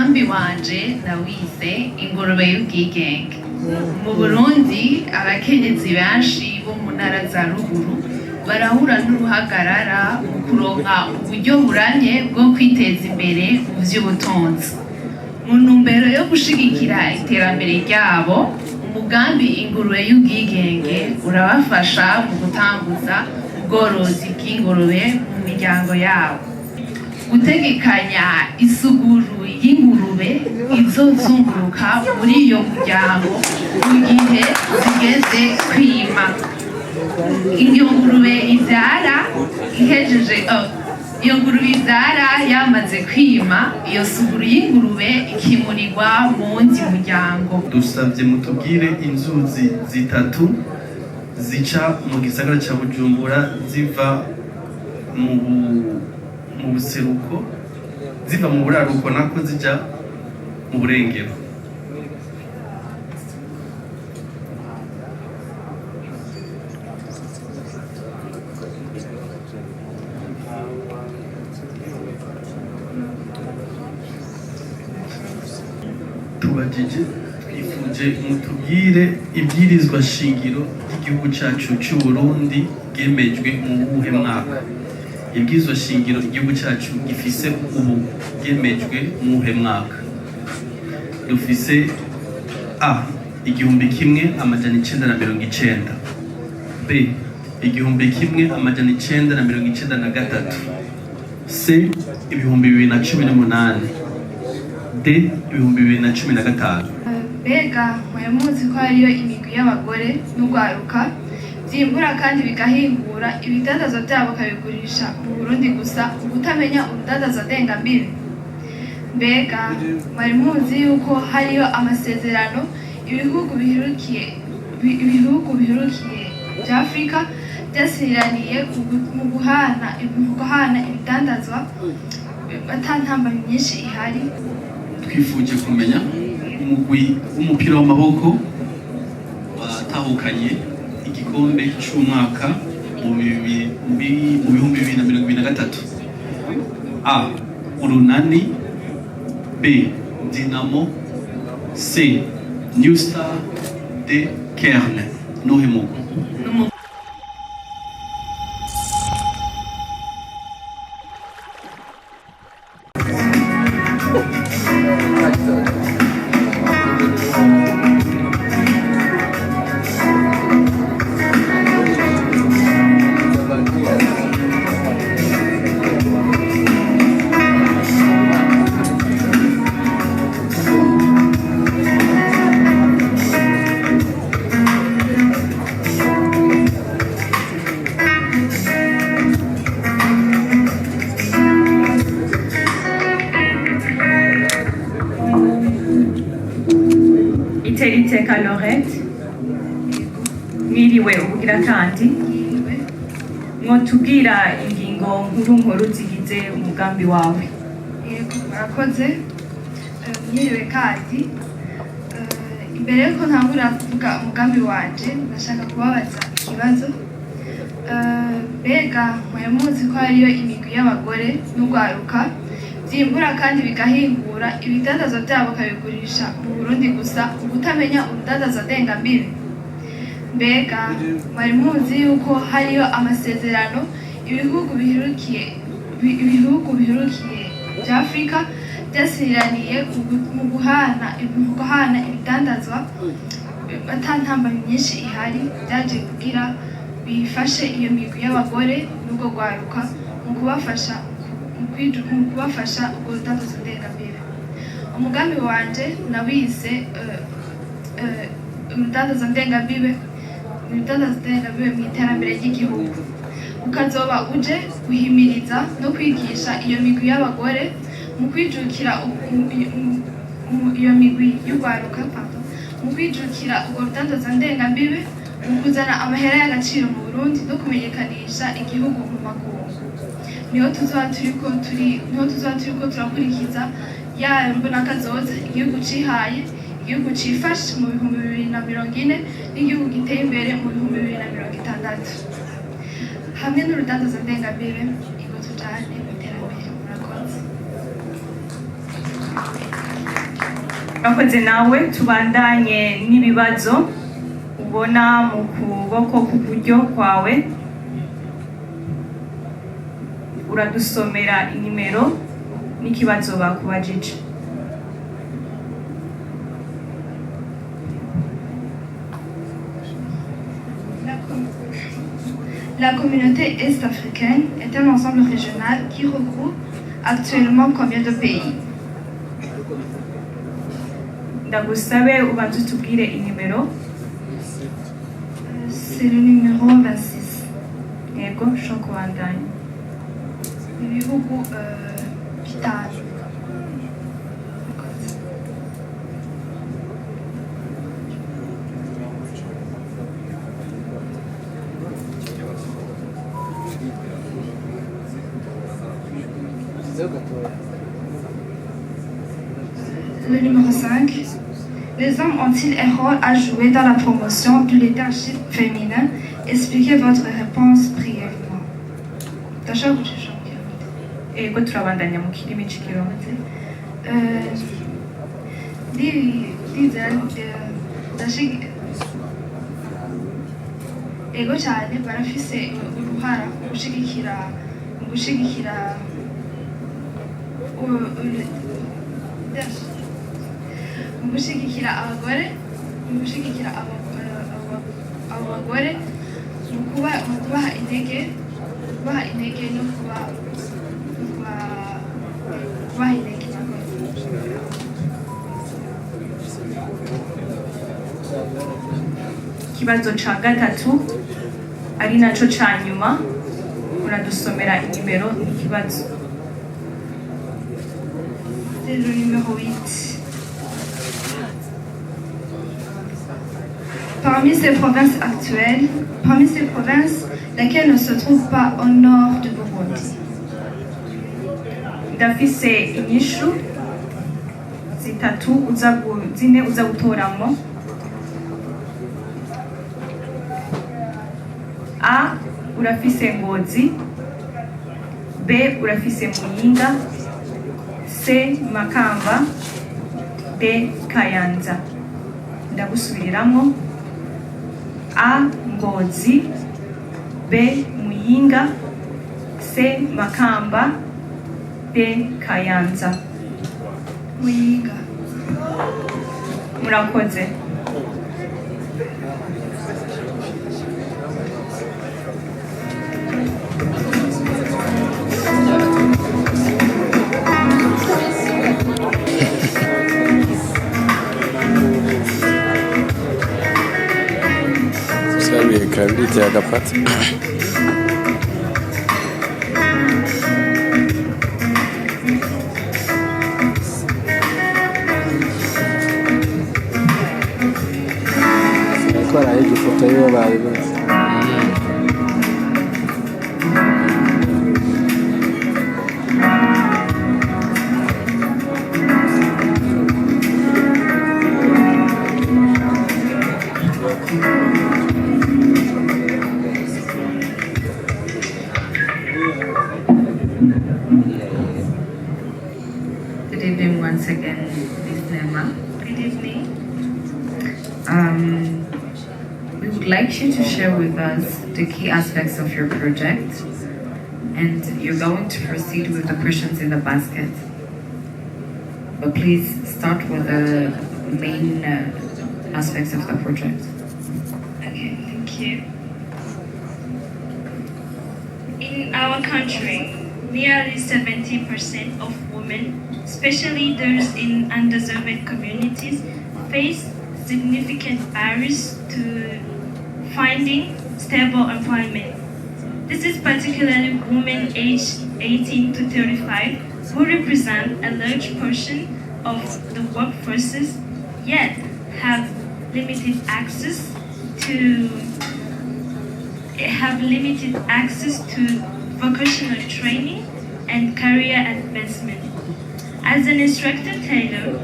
umugambi wanje nawise ingurube y'ubwigenge. Mu Burundi abakenyezi benshi bo mu ntara za ruguru barahura n'uruhagarara mu kuronka uburyo buranye bwo kwiteza imbere mu vy'ubutunzi. Mu ntumbero yo gushigikira iterambere ryabo, umugambi ingurube y'ubwigenge urabafasha mu gutanguza ubworozi bw'ingurube mu miryango yabo, gutegekanya isuguru y'ingurube izozunguruka muri iyo muryango mu gihe zigeze kwima. Iyo ngurube ivyara ihejeje iyo ngurube ivyara yamaze kwima, iyo suguru y'ingurube ikimurirwa mu wundi muryango. Dusavye mutubwire inzuzi zitatu zica mu gisagara ca Bujumbura ziva mu buseruko, ziva mu buraruko nako zija mu burengero. Tubajije twifuje mutubwire ibwirizwa shingiro ry'igihugu cacu c'u Burundi ryemejwe mu buhe mwaka? Ibwirizwa shingiro igihugu cacu gifise ubu ryemejwe mu buhe mwaka? Dufise A 1990, B 1993, C 2018, D 2015. Mbega mwamuzi ko hariyo imigwi y'abagore n'urwaruka vyimbura kandi bigahingura ibidandazwa vyabo kabigurisha mu Burundi gusa, ubutamenya urudandazwa ndengambibe? Mbega mwari muzi yuko hariyo amasezerano ibihugu biherukiye vya Afrika vyasiraniye mu guhana ibidandazwa atantambamyi nyinshi ihari? Twifuje kumenya umugwi w'umupira w'amaboko watahukanye igikombe c'umwaka mu 2023. A Urunani, B Dinamo, C New Star, D Kern. Nuhe mugwi? Iteka Lorette, mwiriwe ubugira kandi mwotubwira ingingo nkuru zigize umugambi wawe? Yego murakoze. Mwiriwe kandi imbere yuko ntangura kuvuga umugambi wanje ndashaka kubabaza ikibazo. Mbega mwamuzi ko hariyo imigwi y'abagore n'urwaruka vyimbura kandi bigahingura ibidandazwa vyabo kabigurisha mu Burundi gusa, ubutamenya urudandazwa ndengambibe? Mbega mwari muzi yuko hariyo amasezerano ibihugu biherukiye vya Afrika vyasiraniye mu guhana ibidandazwa atantambamyi nyinshi ihari, vyaje kugira bifashe iyo migwi y'abagore n'urwo rwaruka mu kubafasha ubwo rudandazwa ndengambibe? Umugambi wanje nawise urudandazwa ndengambibe mu iterambere ry'igihugu, ukazoba uje guhimiriza no kwigisha iyo migwi y'abagore mu kwijukira iyo migwi y'urwaruka mu kwijukira urwo rudandazwa ndengambibe, mu kuzana amahera y'agaciro mu Burundi no kumenyekanisha igihugu mu makungu. Niho tuzoba turiko turakurikiza ya mbonakazoza igihugu cihaye, igihugu cifashe mu 2040 n'igihugu giteye imbere mu 2060. Hamwe n'urudandazwa ndengambibe igo tujane mu iterambere. Murakoze. urakoze nawe tubandanye n'ibibazo ubona mu kuboko k'uburyo kwawe uradusomera inimero n'ikibazo bakubajije. La communauté est-africaine est un ensemble régional qui regroupe actuellement combien de pays? Ndagusabe ubanze utubwire inimero. C'est le numéro 26. Yego ushobora kubandanya. Ibihugu bitanu. Le numéro 5. Les hommes ont-ils un rôle à jouer dans la promotion du leadership féminin? Expliquez votre réponse brièvement. Ego turabandanya mu kirimi cy'ikirundi. Ego cyane barafise uruhara mu gushigikira abagore mu kubaha intege no kubaha intege. Ikibazo ca gatatu ari naco ca nyuma uradusomera inimero n'ikibazo. C'est le numéro 8. Parmi ces provinces actuelles, laquelle ne se trouve pas au nord du Burundi? Ndafise inyishu zitatu zine uza gutoramo. A urafise Ngozi, B urafise Muyinga, C Makamba, D Kayanza. Ndagusubiriramo. A Ngozi, B Muyinga, C Makamba, D Kayanza. Muyinga. Murakoze. Saluye kabiri cya gapata. Twaraye ifoto yo bayibaza. Good evening once again, Ms. Nema. Good evening. We would like you to share with us the key aspects of your project, and you're going to proceed with the questions in the basket. But please start with the main aspects of the project. Okay, thank you. In our country, nearly 70% of women, especially those in underserved communities, face significant barriers to finding stable employment. This is particularly women aged 18 to 35 who represent a large portion of the workforces, yet have limited access to vocational training and career advancement. As an instructor tailor,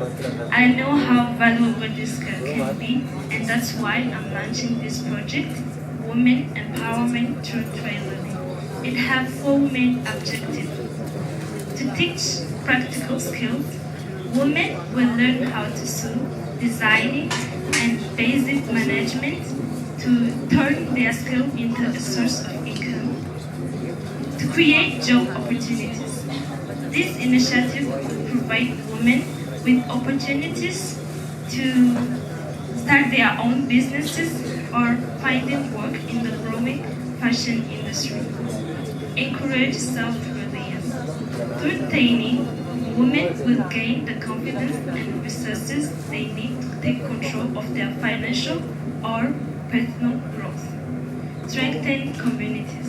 I know how valuable this skill can be, and that's why I'm launching this project, Women Empowerment Through Tailoring. It has 4 main objectives: to teach practical skills, Women will learn how to sew, designing, and basic management to turn their skill into a source of income. To create job opportunities. This initiative will provide women with opportunities to start their own businesses or finding work in the growing fashion industry. Encourage self-reliance. Through training, women will gain the confidence and resources they need to take control of their financial or personal growth. Strengthen communities.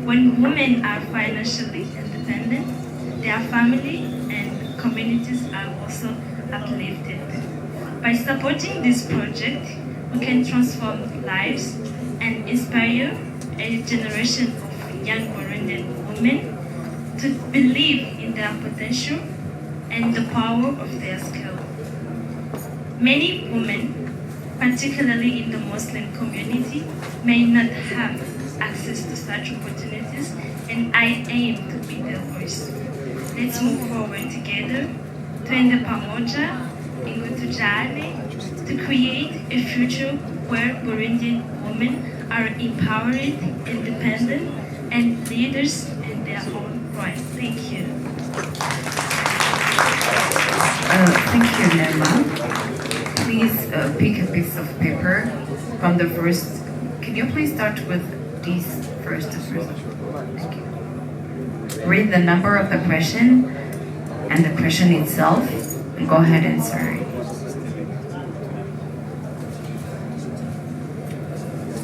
When women are financially independent, their family and communities are also uplifted. By supporting this project, we can transform lives and inspire a generation of young Burundian women to believe in their potential and the power of their skill. Many women, particularly in the Muslim community, may not have access to such opportunities, and I aim to be their voice. Let's move forward together, twende pamoja, ingutujane, to create a future where Burundian women are empowered, independent, and leaders in their own right. Thank you. Thank you, Nema. Please pick a piece of paper from the first. Can you please start with these first? Thank you. Read the number of the question and the question itself, and go ahead and answer it.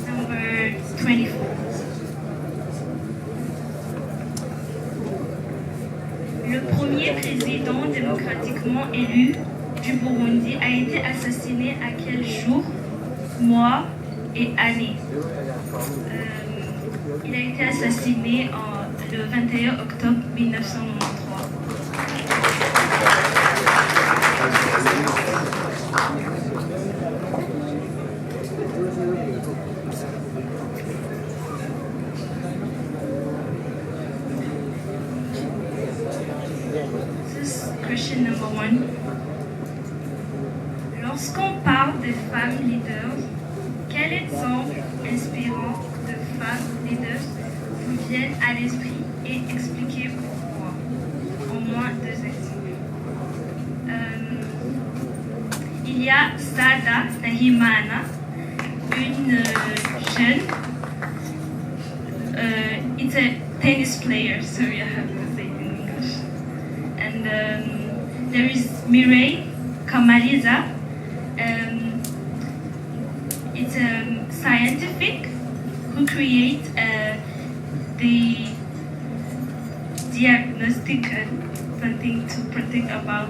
Number 24. Le premier président démocratiquement élu du Burundi a été assassiné à quel jour, mois et année? Il a été assassiné le 21 octobre 1993. This is question number 1. Lorsqu'on parle des femmes leaders, quel exemple inspirant de femmes leaders vous viennent à l'esprit et expliquez pourquoi? Au moins 2 exemples. Il y a Sada Nahimana, une jeune, it's a tennis player, sorry I have to say it in English. And there is Mireille Kamaliza. It's a scientific who creates the diagnostic something to predict about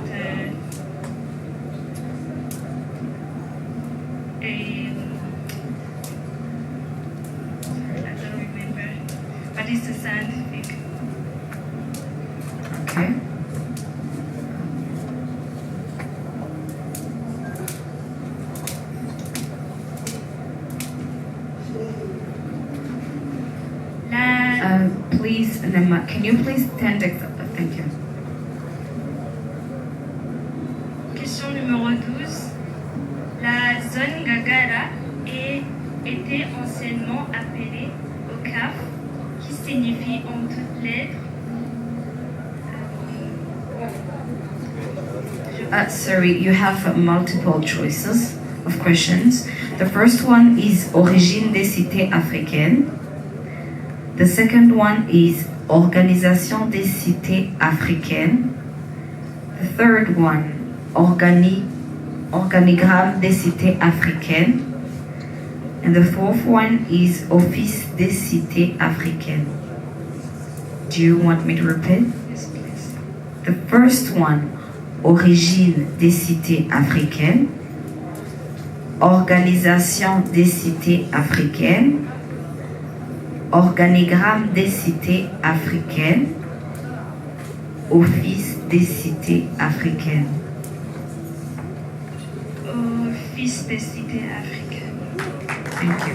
I don't remember, but it's a scientific. Okay. Please, Nema, can you please stand example? Thank you. Question numéro 12. La zone Gagara était anciennement appelée Okaf, qui signifie en toutes lettres. Sorry, you have multiple choices of questions. The first one is origine des cités africaines. The second one is Organisation des cités africaines. The third one, Organigramme des cités africaines. And the fourth one is Office des cités africaines. Do you want me to repeat? Yes, please. The first one, Origine des cités africaines. Organisation des cités africaines. Organigramme des cités africaines, Office des cités africaines. Office des cités africaines. Thank you.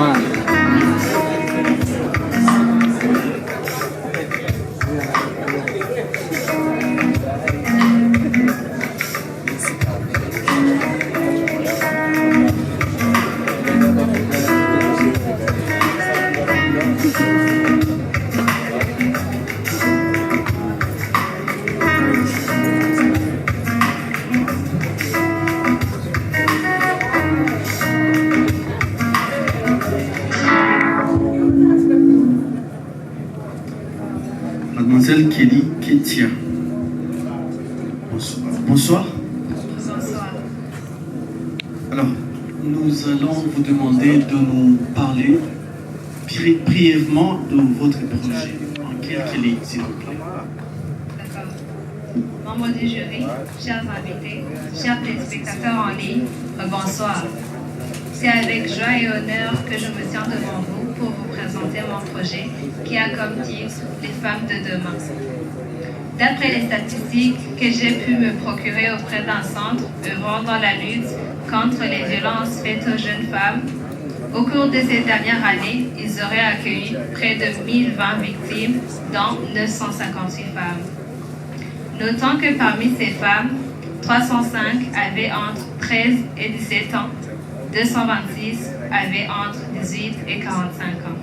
Man. Mademoiselle Kelly Ketia. Bonsoir. Bonsoir. Alors, nous allons vous demander de nous parler brièvement de votre projet. En quelques lignes, s'il vous plaît. D'accord. Membres du jury, chers invités, chers téléspectateurs en ligne, bonsoir. C'est avec joie et honneur que je me tiens devant vous pour vous présenter mon projet qui a comme titre « Les femmes de demain ». D'après les statistiques que j'ai pu me procurer auprès d'un centre œuvrant dans la lutte contre les violences faites aux jeunes femmes, au cours de ces dernières années, ils auraient accueilli près de 1020 victimes, dont 958 femmes. Notons que parmi ces femmes, 305 avaient entre 13 et 17 ans, 226 avaient entre 18 et 45 ans.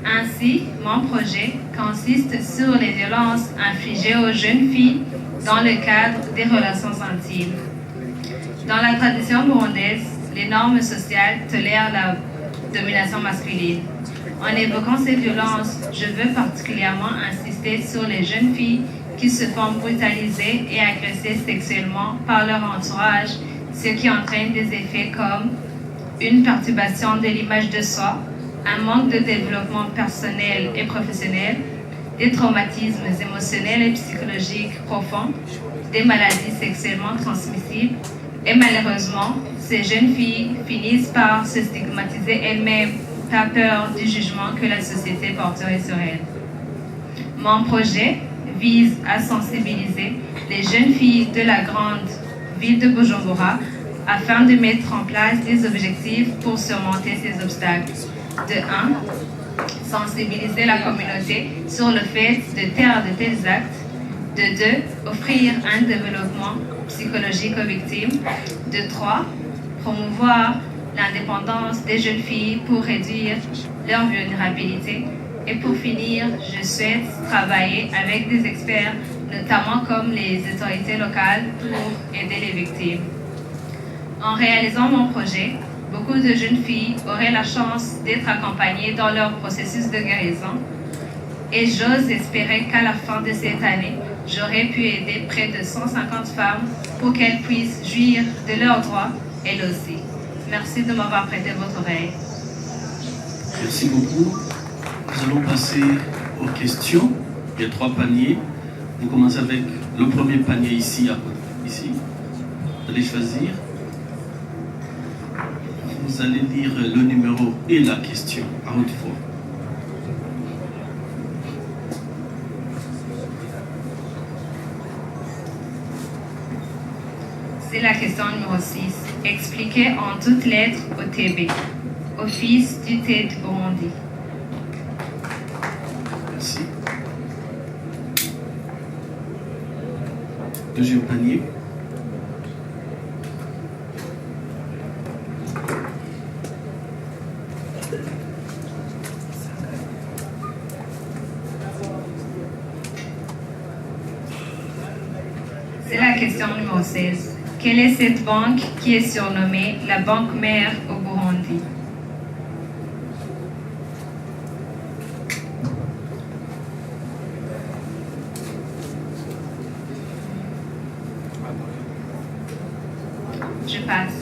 Ainsi, mon projet consiste sur les violences infligées aux jeunes filles dans le cadre des relations intimes. Dans la tradition burundaise, les normes sociales tolèrent la domination masculine. En évoquant ces violences, je veux particulièrement insister sur les jeunes filles qui se font brutaliser et agresser sexuellement par leur entourage, ce qui entraîne des effets comme une perturbation de l'image de soi, un manque de développement personnel et professionnel, des traumatismes émotionnels et psychologiques profonds, des maladies sexuellement transmissibles, et malheureusement, ces jeunes filles finissent par se stigmatiser elles-mêmes par peur du jugement que la société porterait sur elles. Mon projet vise à sensibiliser les jeunes filles de la grande ville de Bujumbura afin de mettre en place des objectifs pour surmonter ces obstacles. De 1, sensibiliser la communauté sur le fait de taire de tels actes. De 2, offrir un développement psychologique aux victimes. De 3, promouvoir l'indépendance des jeunes filles pour réduire leur vulnérabilité. Et pour finir, je souhaite travailler avec des experts, notamment comme les autorités locales, pour aider les victimes. En réalisant mon projet, beaucoup de jeunes filles auraient la chance d'être accompagnées dans leur processus de guérison et j'ose espérer qu'à la fin de cette année, j'aurai pu aider près de 150 femmes pour qu'elles puissent jouir de leurs droits, elles aussi. Merci de m'avoir prêté votre oreille. Merci beaucoup. Nous allons passer aux questions. Il y a 3 paniers. On commence avec le premier panier ici. Ici. Vous allez choisir. Vous allez lire le numéro et la question à haute voix. C'est la question numéro 6. Expliquez en toutes lettres au TB, Office du thé du Burundi. Merci. Deuxième panier. C'est la question numéro 16. Quelle est cette banque qui est surnommée la banque mère au Burundi? Je passe.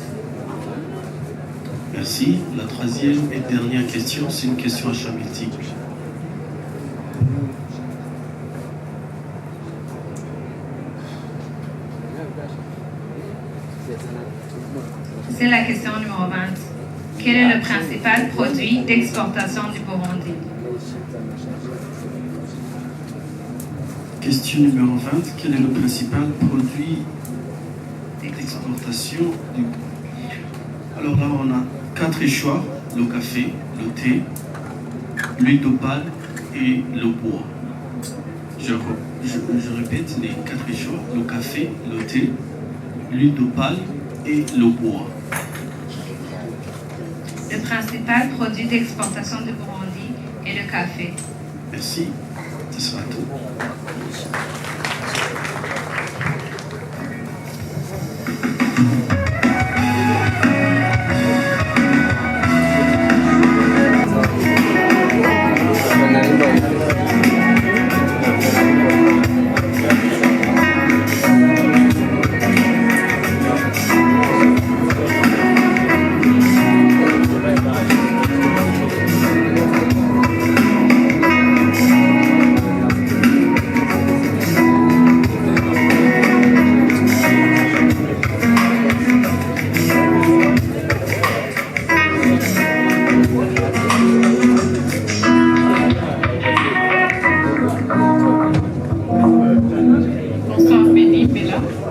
Merci. La troisième et dernière question, c'est une question à choix multiple. C'est la question numéro 20. Quel est le principal produit d'exportation du Burundi? Question numéro 20. Quel est le principal produit d'exportation du Burundi? Alors là, on a 4 choix. le café, le thé, l'huile d'opale et le bois. Je répète les 4 choses, le café, le thé, l'huile d'opale et le bois. Le principal produit d'exportation du Burundi est le café. Merci, ce sera tout.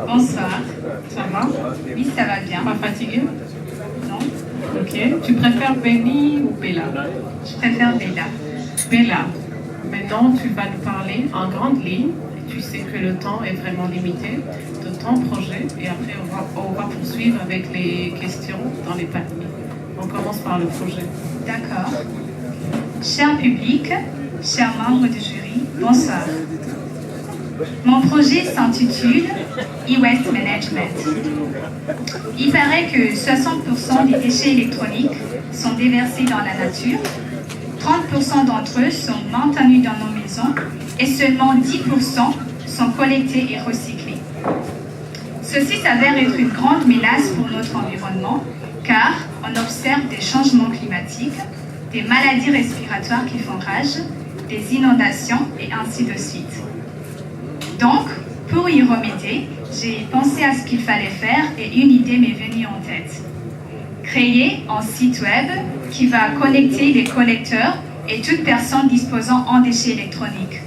Bonsoir, ça va? Oui, ça va bien. Pas fatigué? Non. Ok. Tu préfères Benny ou Bella? Je préfère Bella. Bella, maintenant tu vas nous parler en grande ligne. Tu sais que le temps est vraiment limité de ton projet et après on va poursuivre avec les questions dans les paniers. On commence par le projet. D'accord. Cher public, chers membres du jury, bonsoir. Mon projet s'intitule e-waste management. Il paraît que 60% des déchets électroniques sont déversés dans la nature, 30% d'entre eux sont maintenus dans nos maisons et seulement 10% sont collectés et recyclés. Ceci s'avère être une grande menace pour notre environnement car on observe des changements climatiques, des maladies respiratoires qui font rage, des inondations et ainsi de suite. Donc, pour y remédier, j'ai pensé à ce qu'il fallait faire et une idée m'est venue en tête. Créer un site web qui va connecter les collecteurs et toute personne disposant en déchets électroniques.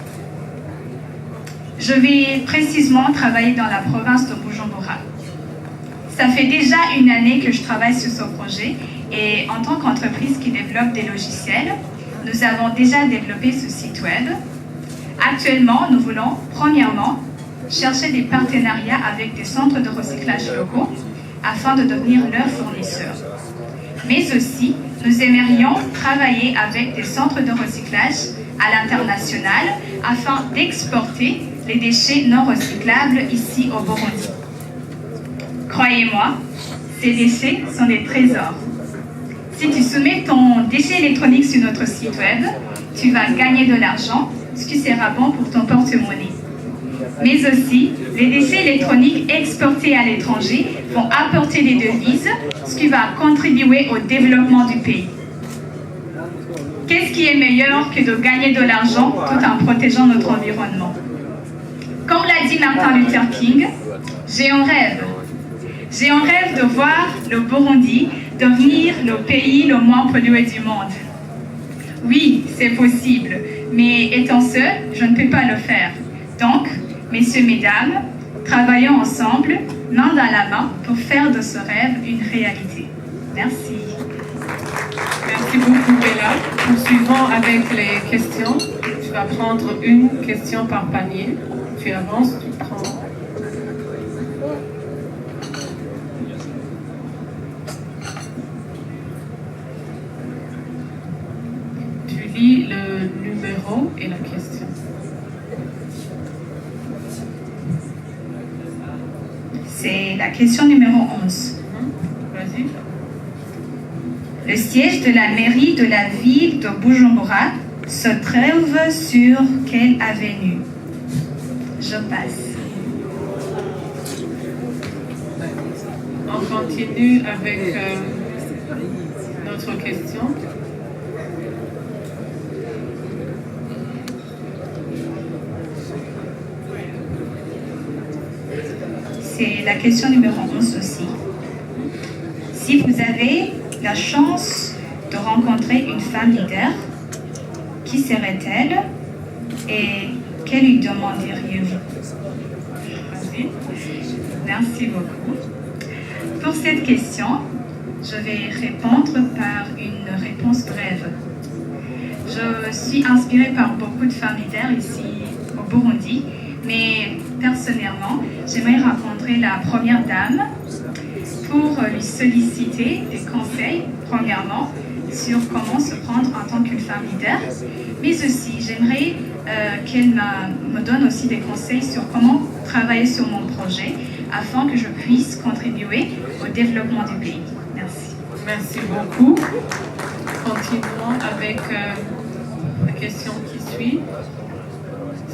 Je vais précisément travailler dans la province de Bujumbura. Ça fait déjà une année que je travaille sur ce projet et en tant qu'entreprise qui développe des logiciels, nous avons déjà développé ce site web. Actuellement, nous voulons, premièrement, chercher des partenariats avec des centres de recyclage locaux afin de devenir leurs fournisseurs. Mais aussi, nous aimerions travailler avec des centres de recyclage à l'international afin d'exporter les déchets non recyclables ici au Burundi. Croyez-moi, ces déchets sont des trésors. Si tu soumets ton déchet électronique sur notre site web, tu vas gagner de l'argent, ce qui sera bon pour ton porte-monnaie. Mais aussi, les déchets électroniques exportés à l'étranger vont apporter des devises, ce qui va contribuer au développement du pays. Qu'est-ce qui est meilleur que de gagner de l'argent tout en protégeant notre environnement? Comme l'a dit Martin Luther King, j'ai un rêve. J'ai un rêve de voir le Burundi devenir le pays le moins pollué du monde. Oui, c'est possible, mais étant seul, je ne peux pas le faire. Donc, messieurs, mesdames, travaillons ensemble, main dans la main, pour faire de ce rêve une réalité. Merci. Merci beaucoup, Bella. Poursuivons avec les questions. Tu vas prendre une question par panier. Tu avances, tu prends. Tu lis le numéro et la question. C'est la question numéro 11. Vas-y. Le siège de la mairie de la ville de Bujumbura se trouve sur quelle avenue? Je passe. On continue avec notre question. C'est la question numéro 11 aussi. Si vous avez la chance de rencontrer une femme leader, qui serait-elle et que lui demanderiez-vous? Vas-y. Merci beaucoup. Pour cette question, Je vais répondre par une réponse brève. Je suis inspirée par beaucoup de femmes leaders ici au Burundi, mais personnellement, j'aimerais rencontrer la première dame pour lui solliciter des conseils, premièrement, sur comment se prendre en tant qu'une femme leader, mais aussi j'aimerais qu'elle me donne aussi des conseils sur comment travailler sur mon projet afin que je puisse contribuer au développement du pays. Merci. Merci beaucoup. Continuons avec la question qui suit.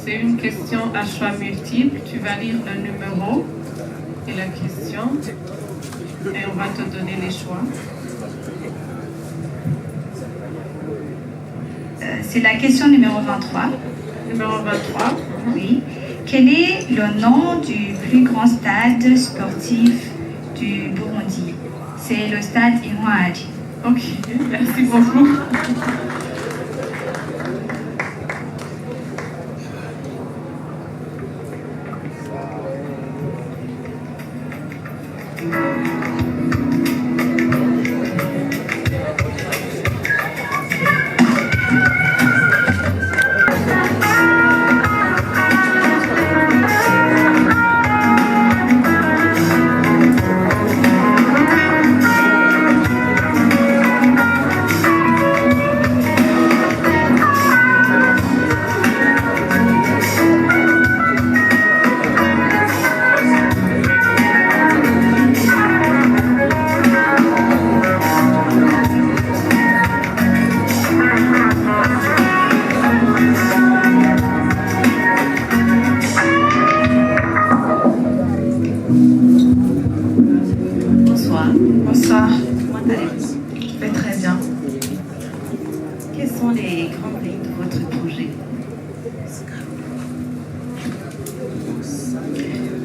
C'est une question à choix multiple. Tu vas lire le numéro et la question et on va te donner les choix. C'est la question numéro 23. Numéro 23. Oui. Quel est le nom du plus grand stade sportif du Burundi? C'est le stade Intwari. Ok, merci beaucoup. Bonsoir. Comment allez-vous? Je vais très bien. Quelles sont les grandes lignes de votre projet?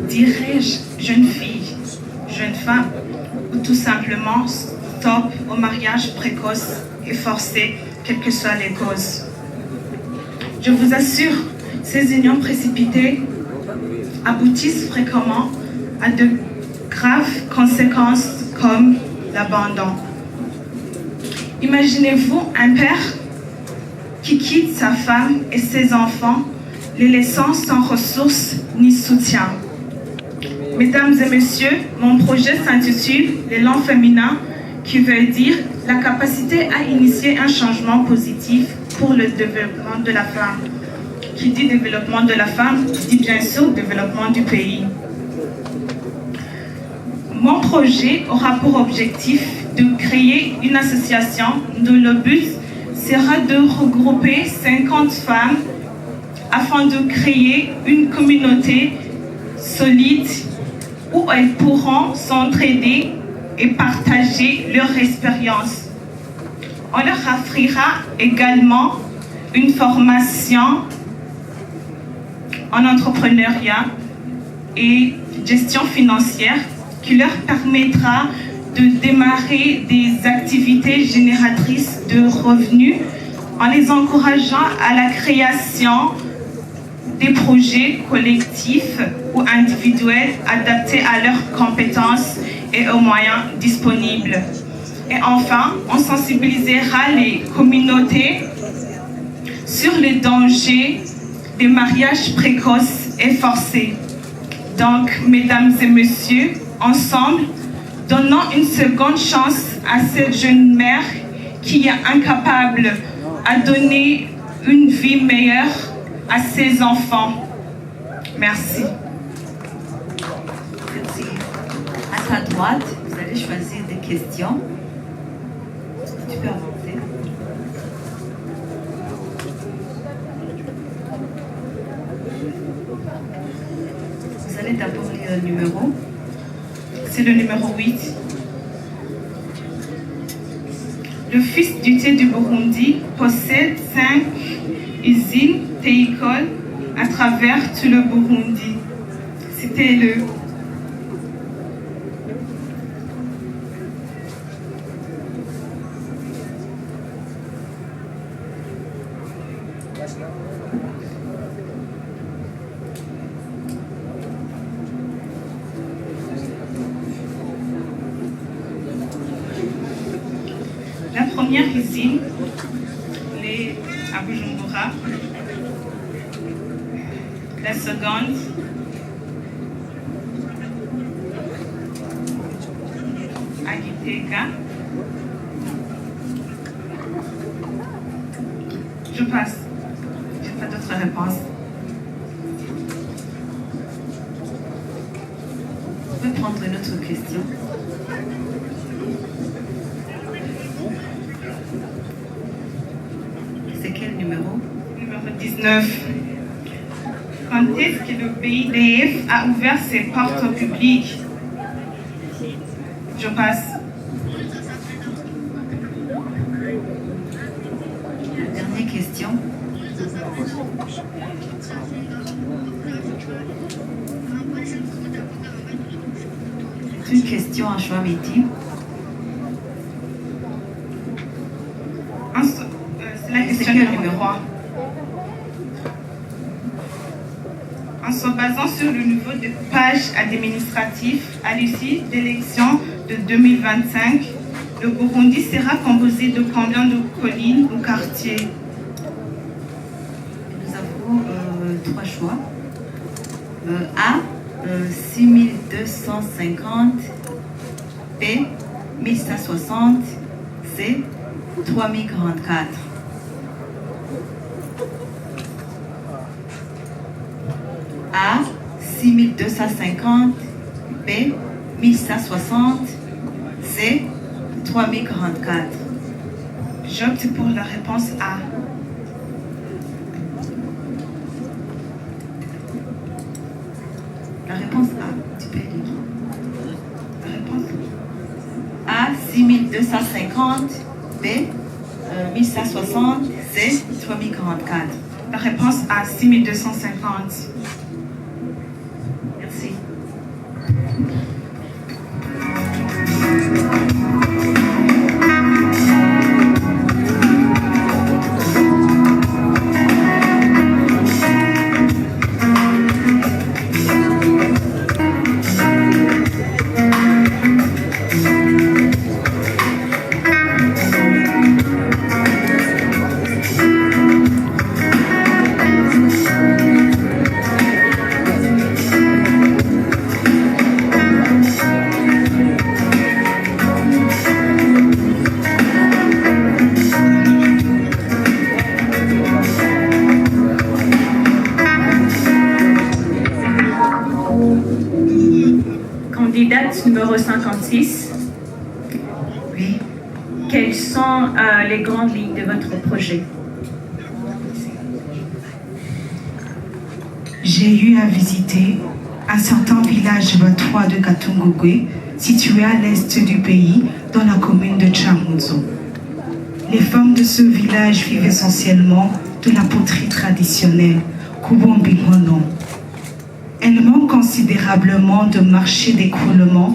Dirais-je jeune fille, jeune femme, ou tout simplement stop au mariage précoce et forcé, quelles que soient les causes. Je vous assure, ces unions précipitées aboutissent fréquemment à de graves conséquences comme l'abandon. Imaginez-vous un père qui quitte sa femme et ses enfants, les laissant sans ressources ni soutien. Mesdames et messieurs, mon projet s'intitule L'élan féminin, qui veut dire la capacité à initier un changement positif pour le développement de la femme. Qui dit développement de la femme, dit bien sûr développement du pays. Mon projet aura pour objectif de créer une association dont le but sera de regrouper 50 femmes afin de créer une communauté solide où elles pourront s'entraider et partager leur expérience. On leur offrira également une formation en entrepreneuriat et gestion financière qui leur permettra de démarrer des activités génératrices de revenus en les encourageant à la création des projets collectifs ou individuels adaptés à leurs compétences et aux moyens disponibles. Et enfin, on sensibilisera les communautés sur les dangers des mariages précoces et forcés. Donc, mesdames et messieurs, ensemble, donnons une seconde chance à cette jeune mère qui est incapable à donner une vie meilleure à ses enfants. Merci. Merci. À ta droite, vous allez choisir des questions. Tu peux avancer. Vous allez d'abord lire le numéro. C'est le numéro 8. Le fils du thé du Burundi possède 5 usines théicoles à travers tout le Burundi. Citez-le. première usine, à Bujumbura. La seconde, à Gitega. Je passe. Je n'ai pas d'autres réponses. On peut prendre une autre question. C'est quel numéro? Numéro 19. Quand est-ce que le PIDF a ouvert ses portes au public? Je passe. Dernière question. C'est une question à choix multiple. C'est la question numéro 3. En se basant sur le nouveau découpage administratif à l'issue d'élections de 2025, le Burundi sera composé de combien de collines ou quartiers? Nous avons trois choix. A, 6250, B, 1160, C, 3044. A, 6250, B, 1160, C, 3044. J'opte pour la réponse A. La réponse A, tu peux lire. La réponse A, 6250, B, 1160, C, 3044. La réponse A, 6250. Merci. Candidate numéro 56. Oui. Quelles sont les grandes lignes de votre projet? J'ai eu à visiter un certain village Batwa de Katungugwe, situé à l'est du pays, dans la commune de Chamouzo. Les femmes de ce village vivent essentiellement de la poterie traditionnelle, Kubombimono. Elles manquent considérablement de marché d'écoulement,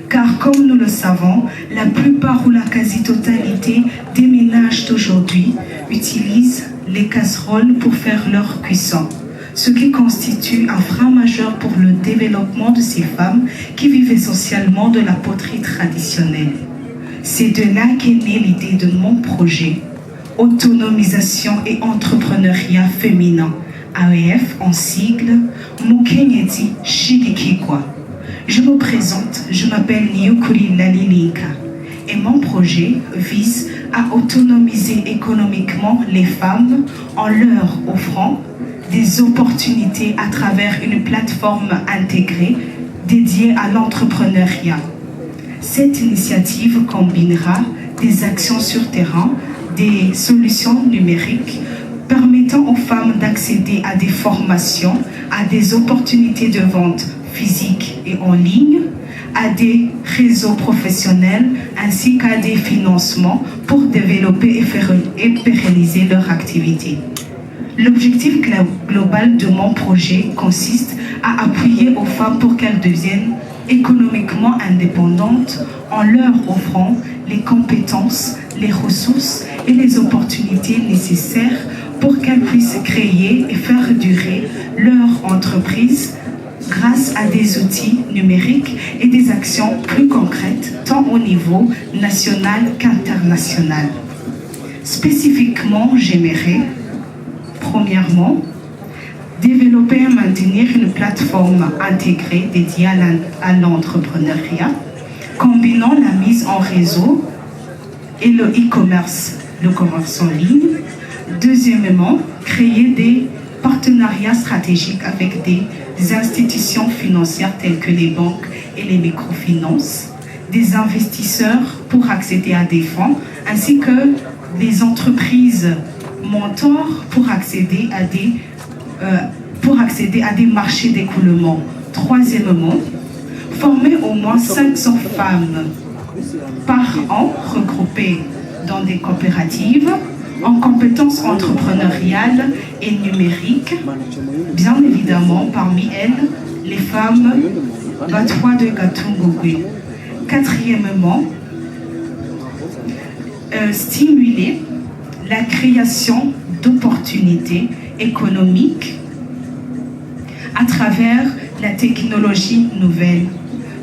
car comme nous le savons, la plupart ou la quasi-totalité des ménages d'aujourd'hui utilisent les casseroles pour faire leur cuisson, ce qui constitue un frein majeur pour le développement de ces femmes qui vivent essentiellement de la poterie traditionnelle. C'est de là qu'est née l'idée de mon projet, Autonomisation et Entrepreneuriat Féminin, AEF en sigle, Mukenyezi Shigikikwa. Je me présente, je m'appelle Nyukuri Lalilinka et mon projet vise à autonomiser économiquement les femmes en leur offrant des opportunités à travers une plateforme intégrée dédiée à l'entrepreneuriat. Cette initiative combinera des actions sur terrain, des solutions numériques permettant aux femmes d'accéder à des formations, à des opportunités de vente physique et en ligne, à des réseaux professionnels ainsi qu'à des financements pour développer et pérenniser leur activité. L'objectif global de mon projet consiste à appuyer aux femmes pour qu'elles deviennent économiquement indépendantes en leur offrant les compétences, les ressources et les opportunités nécessaires pour qu'elles puissent créer et faire durer leur entreprise grâce à des outils numériques et des actions plus concrètes tant au niveau national qu'international. Spécifiquement, j'aimerais, premièrement, développer et maintenir une plateforme intégrée dédiée à l'entrepreneuriat, combinant la mise en réseau et le e-commerce, le commerce en ligne. Deuxièmement, créer des partenariats stratégiques avec des institutions financières telles que les banques et les microfinances, des investisseurs pour accéder à des fonds, ainsi que des entreprises mentors pour accéder à des marchés d'écoulement. Troisièmement, former au moins 500 femmes par an regroupées dans des coopératives en compétences entrepreneuriales et numériques. Bien évidemment, parmi elles, les femmes Batwa de Gatungugwe. Quatrièmement, stimuler la création d'opportunités économiques à travers la technologie nouvelle.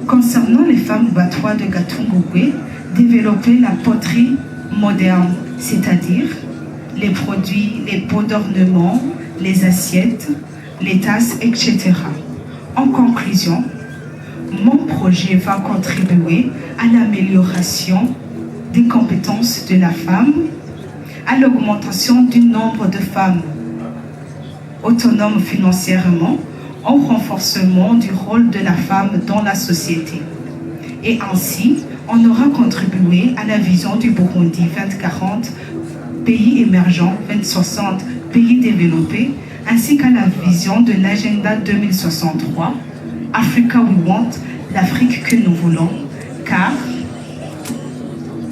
Concernant les femmes Batwa de Gatungugwe, développer la poterie moderne, c'est-à-dire les produits, les pots d'ornement, les assiettes, les tasses, etc. En conclusion, mon projet va contribuer à l'amélioration des compétences de la femme, à l'augmentation du nombre de femmes autonomes financièrement, au renforcement du rôle de la femme dans la société. Et ainsi, on aura contribué à la vision du Burundi 2040, pays émergents, 2060, pays développés, ainsi qu'à la vision de l'agenda 2063, Africa We Want, l'Afrique que nous voulons, car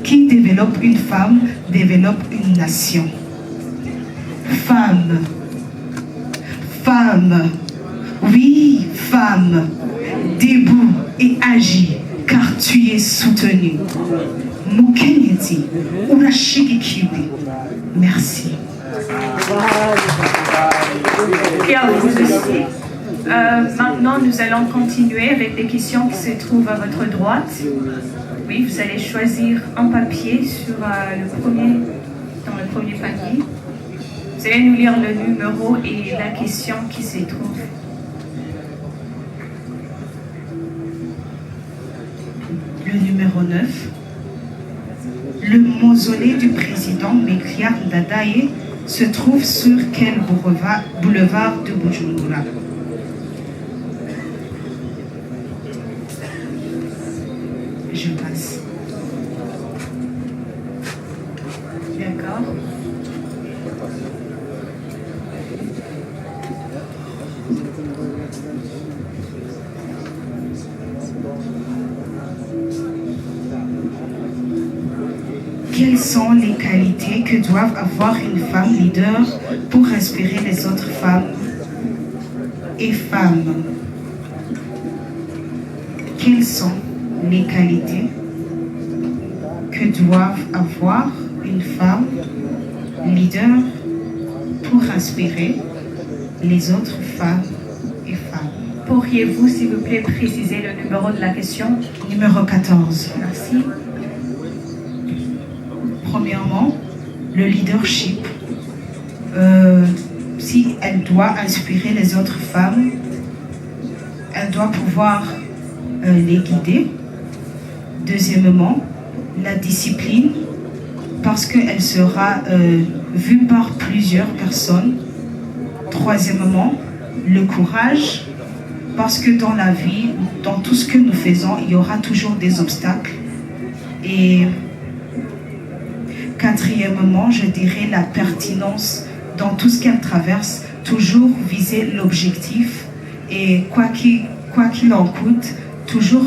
qui développe une femme, développe une nation. Femme, femme, oui, femme, debout et agis, car tu es soutenu. Mukenyezi, urashigikiwe. Merci. Et à vous aussi. Maintenant, nous allons continuer avec des questions qui se trouvent à votre droite. Oui, vous allez choisir un papier sur dans le premier panier. Vous allez nous lire le numéro et la question qui s'y trouve. Le numéro 9. Le mausolée du président Mekliar Dadaye se trouve sur quel boulevard de Bujumbura? Je passe. D'accord. Quelles sont les qualités que doivent avoir une femme leader pour inspirer les autres femmes et femmes? Quelles sont les qualités que doivent avoir une femme leader pour inspirer les autres femmes et femmes? Pourriez-vous, s'il vous plaît, préciser le numéro de la question? Numéro 14. Merci. Premièrement, le leadership. Si elle doit inspirer les autres femmes, elle doit pouvoir les guider. Deuxièmement, la discipline, parce qu'elle sera vue par plusieurs personnes. Troisièmement, le courage, parce que dans la vie, dans tout ce que nous faisons, il y aura toujours des obstacles. Et quatrièmement, je dirais la pertinence dans tout ce qu'elle traverse, toujours viser l'objectif et quoi qu'il en coûte, toujours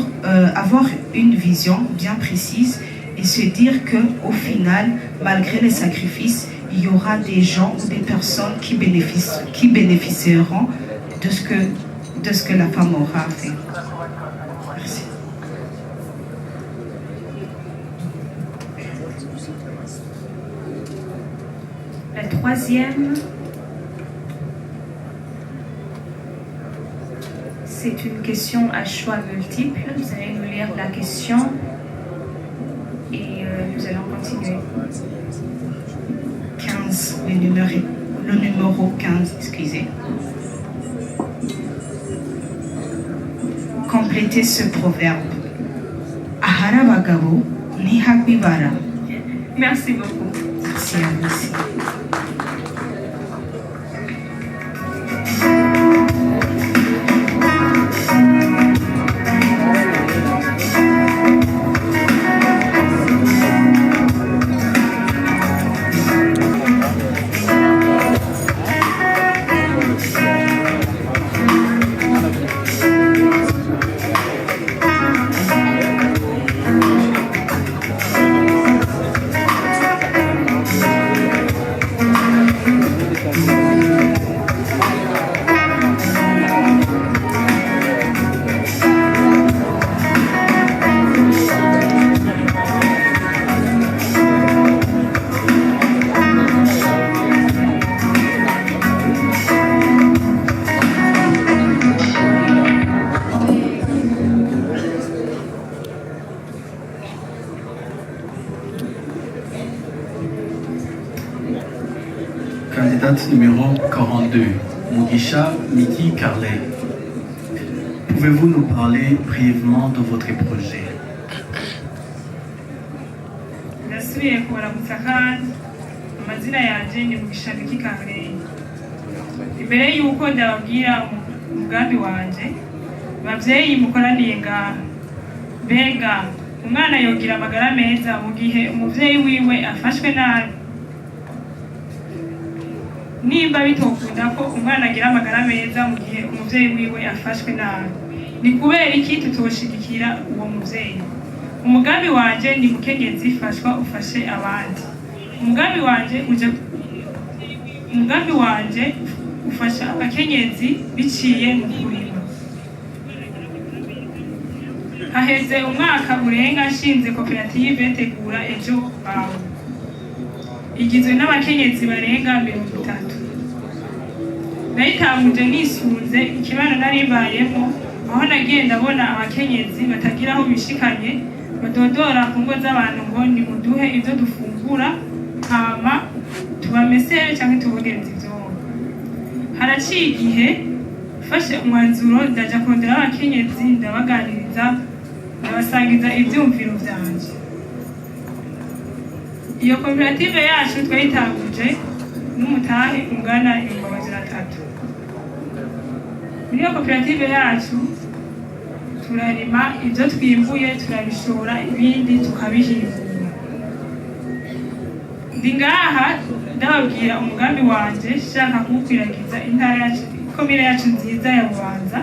avoir une vision bien précise et se dire qu'au final, malgré les sacrifices, il y aura des gens ou des personnes qui bénéficieront de ce que la femme aura fait. Merci. La troisième, c'est une question à choix multiples. Vous allez nous lire la question nous allons continuer. 15, le numéro 15, excusez. Complétez ce proverbe. Ahara bagabo ni habibara. Merci beaucoup. Merci à vous aussi. Candidate numéro 42, Mugisha Miki Carlet. Pouvez-vous nous parler brièvement de votre projet? ndasubiye kubaramutsa kandi amazina yanjye ni Mugisha Miki Carlet. Imbere y'uko ndababwira umugambi wanjye, babyeyi mukoraniye ngaha, mbega umwana yogira amagara meza mu gihe umubyeyi wiwe afashwe nabi? Nimba bitokunda ko umwana agira amagara meza mu gihe umubyeyi wiwe afashwe nabi, ni kubera iki tutoshigikira uwo mubyeyi? Umugambi wanje ni mukenyezi fashwa ufashe abandi. Umugambi wanje ufasha abakenyezi biciye mu kurima. Haheze umwaka urenga nshinze koperative Tegura Ejo Bawe, igizwe n'abakenyezi barenga 30. Nayitanguje nisunze ikibano narimbayemo, aho nagiye ndabona abakenyezi batagira aho bishikanye, badodora ku ngo z'abantu ngo nimuduhe ibyo dufungura, hama tubamesere cyangwa tubogereze ivyombo. Haraciye igihe fashe umwanzuro ndaja kurondera abakenyezi, ndabaganiriza, ndabasangiza ivyumviro vyanje. Iyo koperative yacu twayitanguje n'umutahe ungana 300. Muri iyo koperative yacu turarima ibyo twimbuye, turabishora, ibindi tukabihingura. Ndi ngaha ndababwira umugambi wanje, shaka kuwukwiragiza intara yacu, komine yacu nziza ya Bubanza,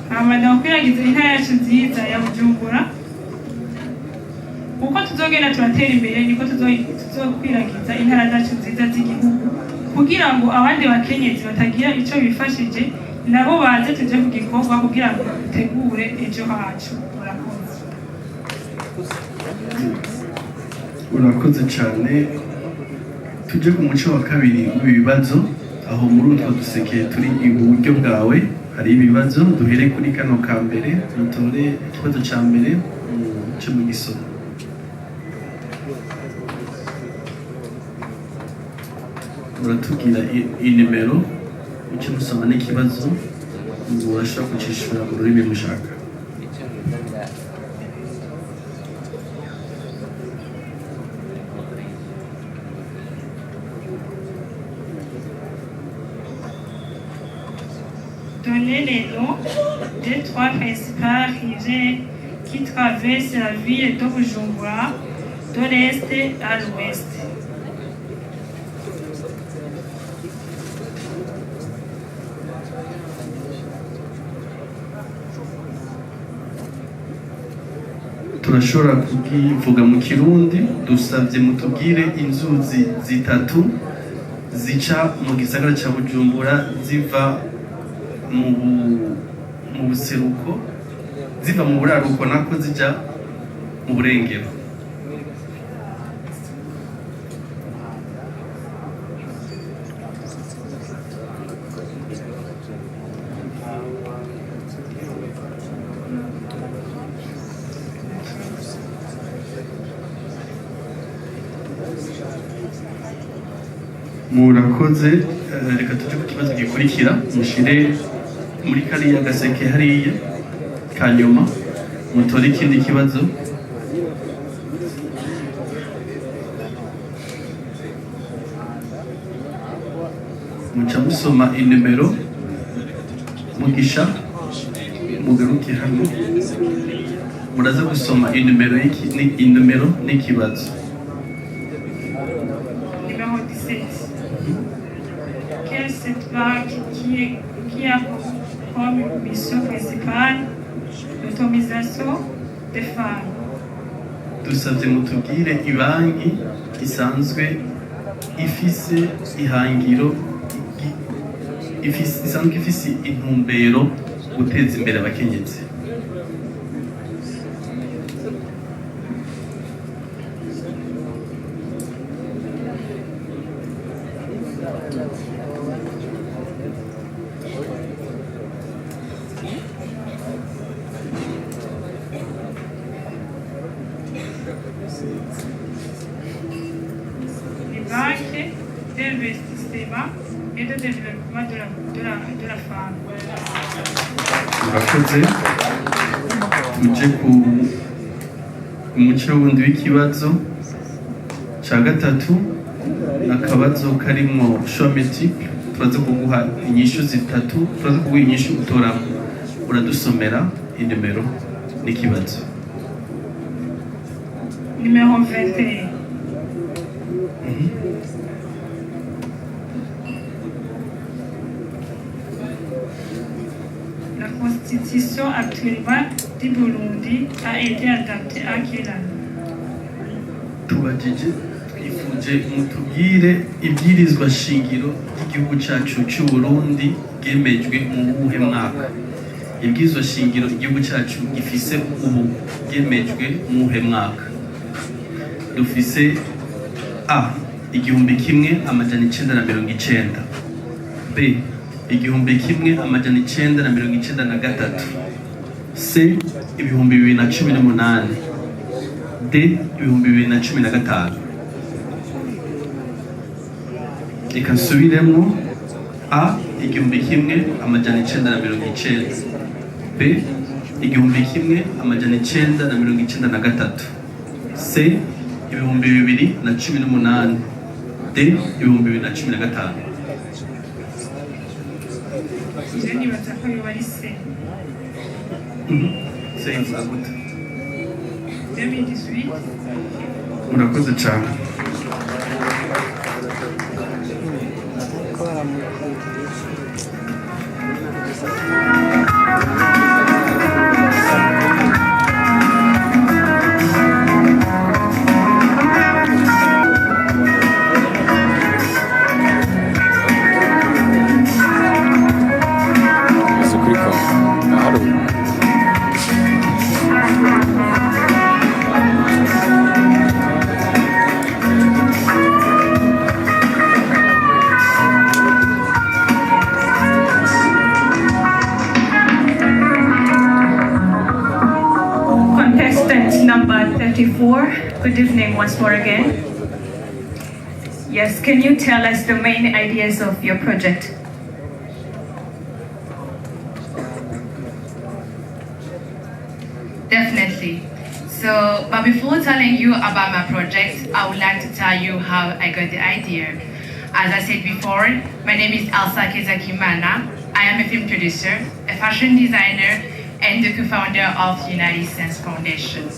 hama ndakwiragiza intara yacu nziza ya Bujumbura. Uko tuzogenda turatera imbere niko tuzokwiragiza intara zacu nziza z'igihugu, kugira ngo abandi bakenyezi batagira icyo bifashije nabo baze tuje ku gikorwa kugira ngo dutegure ejo hacu. Urakoze cyane. Tujye ku muco wa kabiri w'ibibazo, aho muri utwo duseke turi iburyo bwawe hari ibibazo. Duhere kuri kano ka mbere, dutore ikibazo cya mbere cyo mu gisoro. Uratubwira inimero ucyo musoma n'ikibazo, urashobora kucishura mu rurimi mushaka. Donnez les noms des 3 principales rivières qui traversent la ville de Bujumbura de l'est à l'ouest. Turashobora kuvuga mu Kirundi, dusabye mutubwire inzuzi zitatu zica mu gisagara cya Bujumbura ziva mu buseruko, ziva mu buraruko nako zijya mu burengero. murakoze. Reka tujye ku kibazo gikurikira, mushyire muri kariya gaseke hariya kanyuma, mutore ikindi kibazo. Muca musoma inimero, mugisha mugaruke hano, muraza gusoma inimero n'ikibazo. Numéro 17. Quelle est cette vague qui a comme mission principale l'autonomisation des femmes? Dusabye mutubwire ibanki isanzwe ifise ihangiro isanzwe ifise intumbero guteza imbere abakenyezi. Les banques d'investissement et de développement de la femme. Murakoze. Tuje ku umuce wundi w'ikibazo cya gatatu, akabazo karimo shometic. Turaza kuguha inyishu zitatu, turaza kuguha inyishu utoramo, uradusomera inimero n'ikibazo. Numéro 21. La constitution actuellement du Burundi a été adaptée à quelle année? Tubajije twifuje mutubwire ibwirizwa shingiro ry'igihugu cyacu cy'u Burundi ryemejwe mu buhe mwaka? Ibwirizwa shingiro igihugu cyacu gifise ubu ryemejwe mu buhe mwaka? Dufise A 1990, B 1993, C 2018, D 2015. Reka nsubiremo: A 1990, B 1993, C 2018, D 2015. Je nibaza ko yoba ari C. C ivuga gute? 2018. Murakoze cyane. Good evening once more again. Yes, can you tell us the main ideas of your project? Definitely. So, but before telling you about my project, I would like to tell you how I got the idea. As I said before, my name is Elsa Kezakimana. I am a film producer, a fashion designer, and the co-founder of the United Sense Foundation.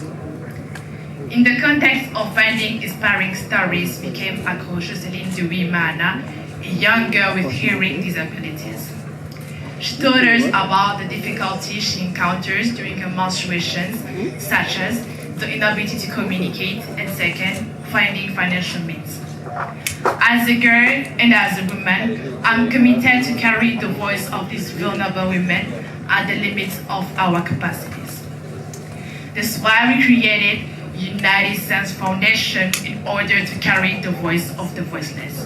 In the context of finding inspiring stories, became accroche Céline Duimana, a young girl with hearing disabilities. She told us about the difficulties she encounters during her menstruations, such as the inability to communicate, and second, finding financial means. As a girl and as a woman, I'm committed to carry the voice of these vulnerable women at the limits of our capacities. That's why we created United Sense Foundation in order to carry the voice of the voiceless.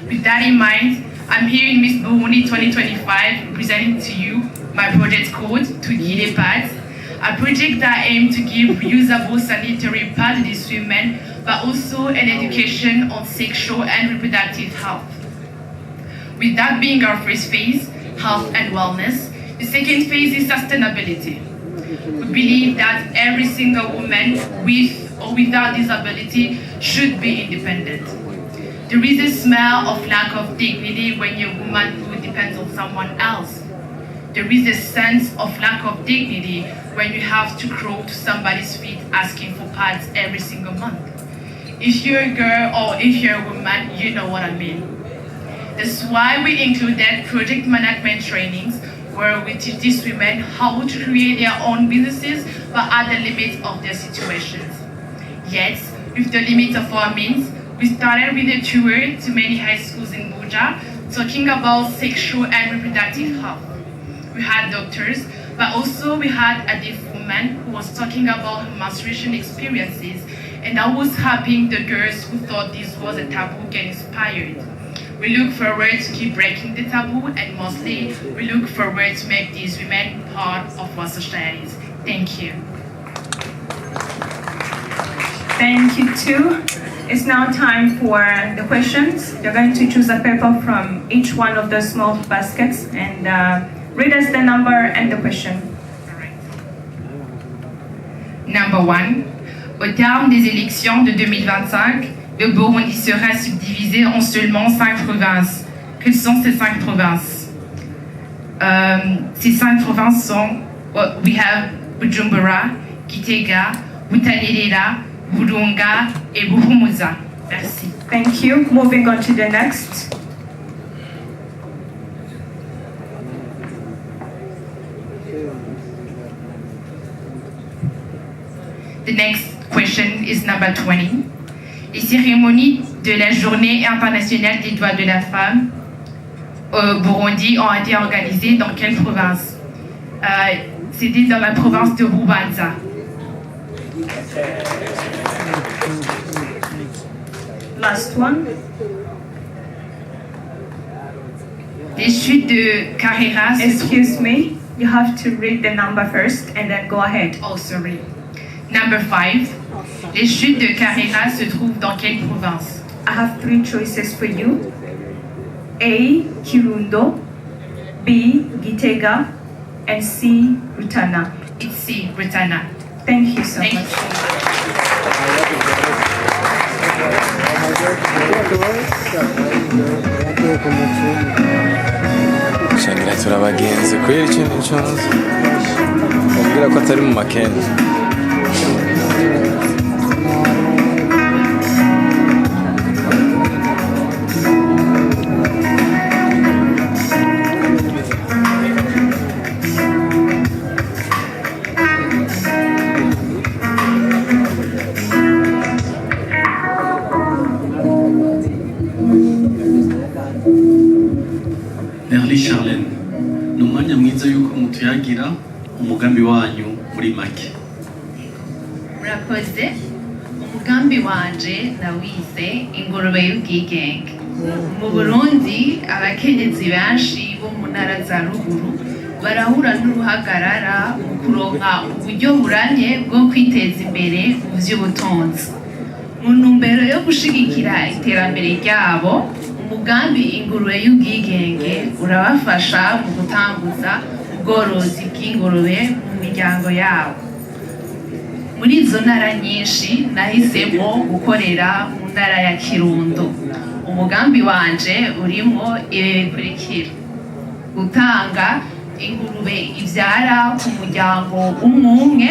With that in mind, I'm here in Miss Burundi 2025 presenting to you my project called Tugire Pads, a project that aims to give reusable sanitary pads to these women but also an education on sexual and reproductive health. With that being our first phase, health and wellness, the second phase is sustainability. We believe that every single woman with or without disability should be independent. There is a smell of lack of dignity when you're a woman who depends on someone else. There is a sense of lack of dignity when you have to crawl to somebody's feet asking for pads every single month. If you're a girl or if you're a woman, you know what I mean. That's why we included project management trainings where we teach these women how to create their own businesses but at the limits of their situations. Yet, with the limit of our means, we started with a tour to many high schools in Buja talking about sexual and reproductive health. We had doctors, but also we had a deaf woman who was talking about her menstruation experiences, and I was helping the girls who thought this was a taboo get inspired. We look forward to keep breaking the taboo, and mostly we look forward to make these women part of our societies. Thank you. Thank you too. It's now time for the questions. You're going to choose a paper from each one of the small baskets and read us the number and the question. Number 1. Au terme des élections de 2025, le Burundi sera subdivisé en seulement 5 provinces. Quelles sont ces 5 provinces? Ces 5 provinces sont, we have Bujumbura, Gitega, Butanyerera, Burunga et Buhumuza. Merci. Thank you. Moving on to the next. The next question is number 20. Les cérémonies de la Journée internationale des droits de la femme au Burundi ont été organisées dans quelle province? C'était dans la province de Bubanza. Last one. Les chutes de Carrera. Excuse me, you have to read the number first and then go ahead. Oh, sorry. Number 5. Les chutes de Carrera se trouvent dans quelle province? I have 3 choices for you. A. Kirundo, B. Gitega, and C. Rutana. It's C. Rutana. Thank you so much. Shangira turabagenzi kubera ikintu cyose babwira ko atari mu makenzi. Charlene, ni umwanya mwiza yuko mutuyagira umugambi wanyu muri make. Murakoze. Umugambi wanje nawise ingurube y'ubwigenge. Mu Burundi abakenyezi benshi bo mu ntara za ruguru barahura n'uruhagarara mu kuronka uburyo buranye bwo kwiteza imbere mu by'ubutunzi. Mu ntumbero yo gushigikira iterambere ryabo, umugambi ingurube y'ubwigenge urabafasha mu gutanguza ubworozi bw'ingurube mu miryango yabo. Muri izo ntara nyinshi nahisemo gukorera mu ntara ya Kirundo. Umugambi wanje urimo ibi bikurikira: gutanga ingurube ibyara ku muryango umwe,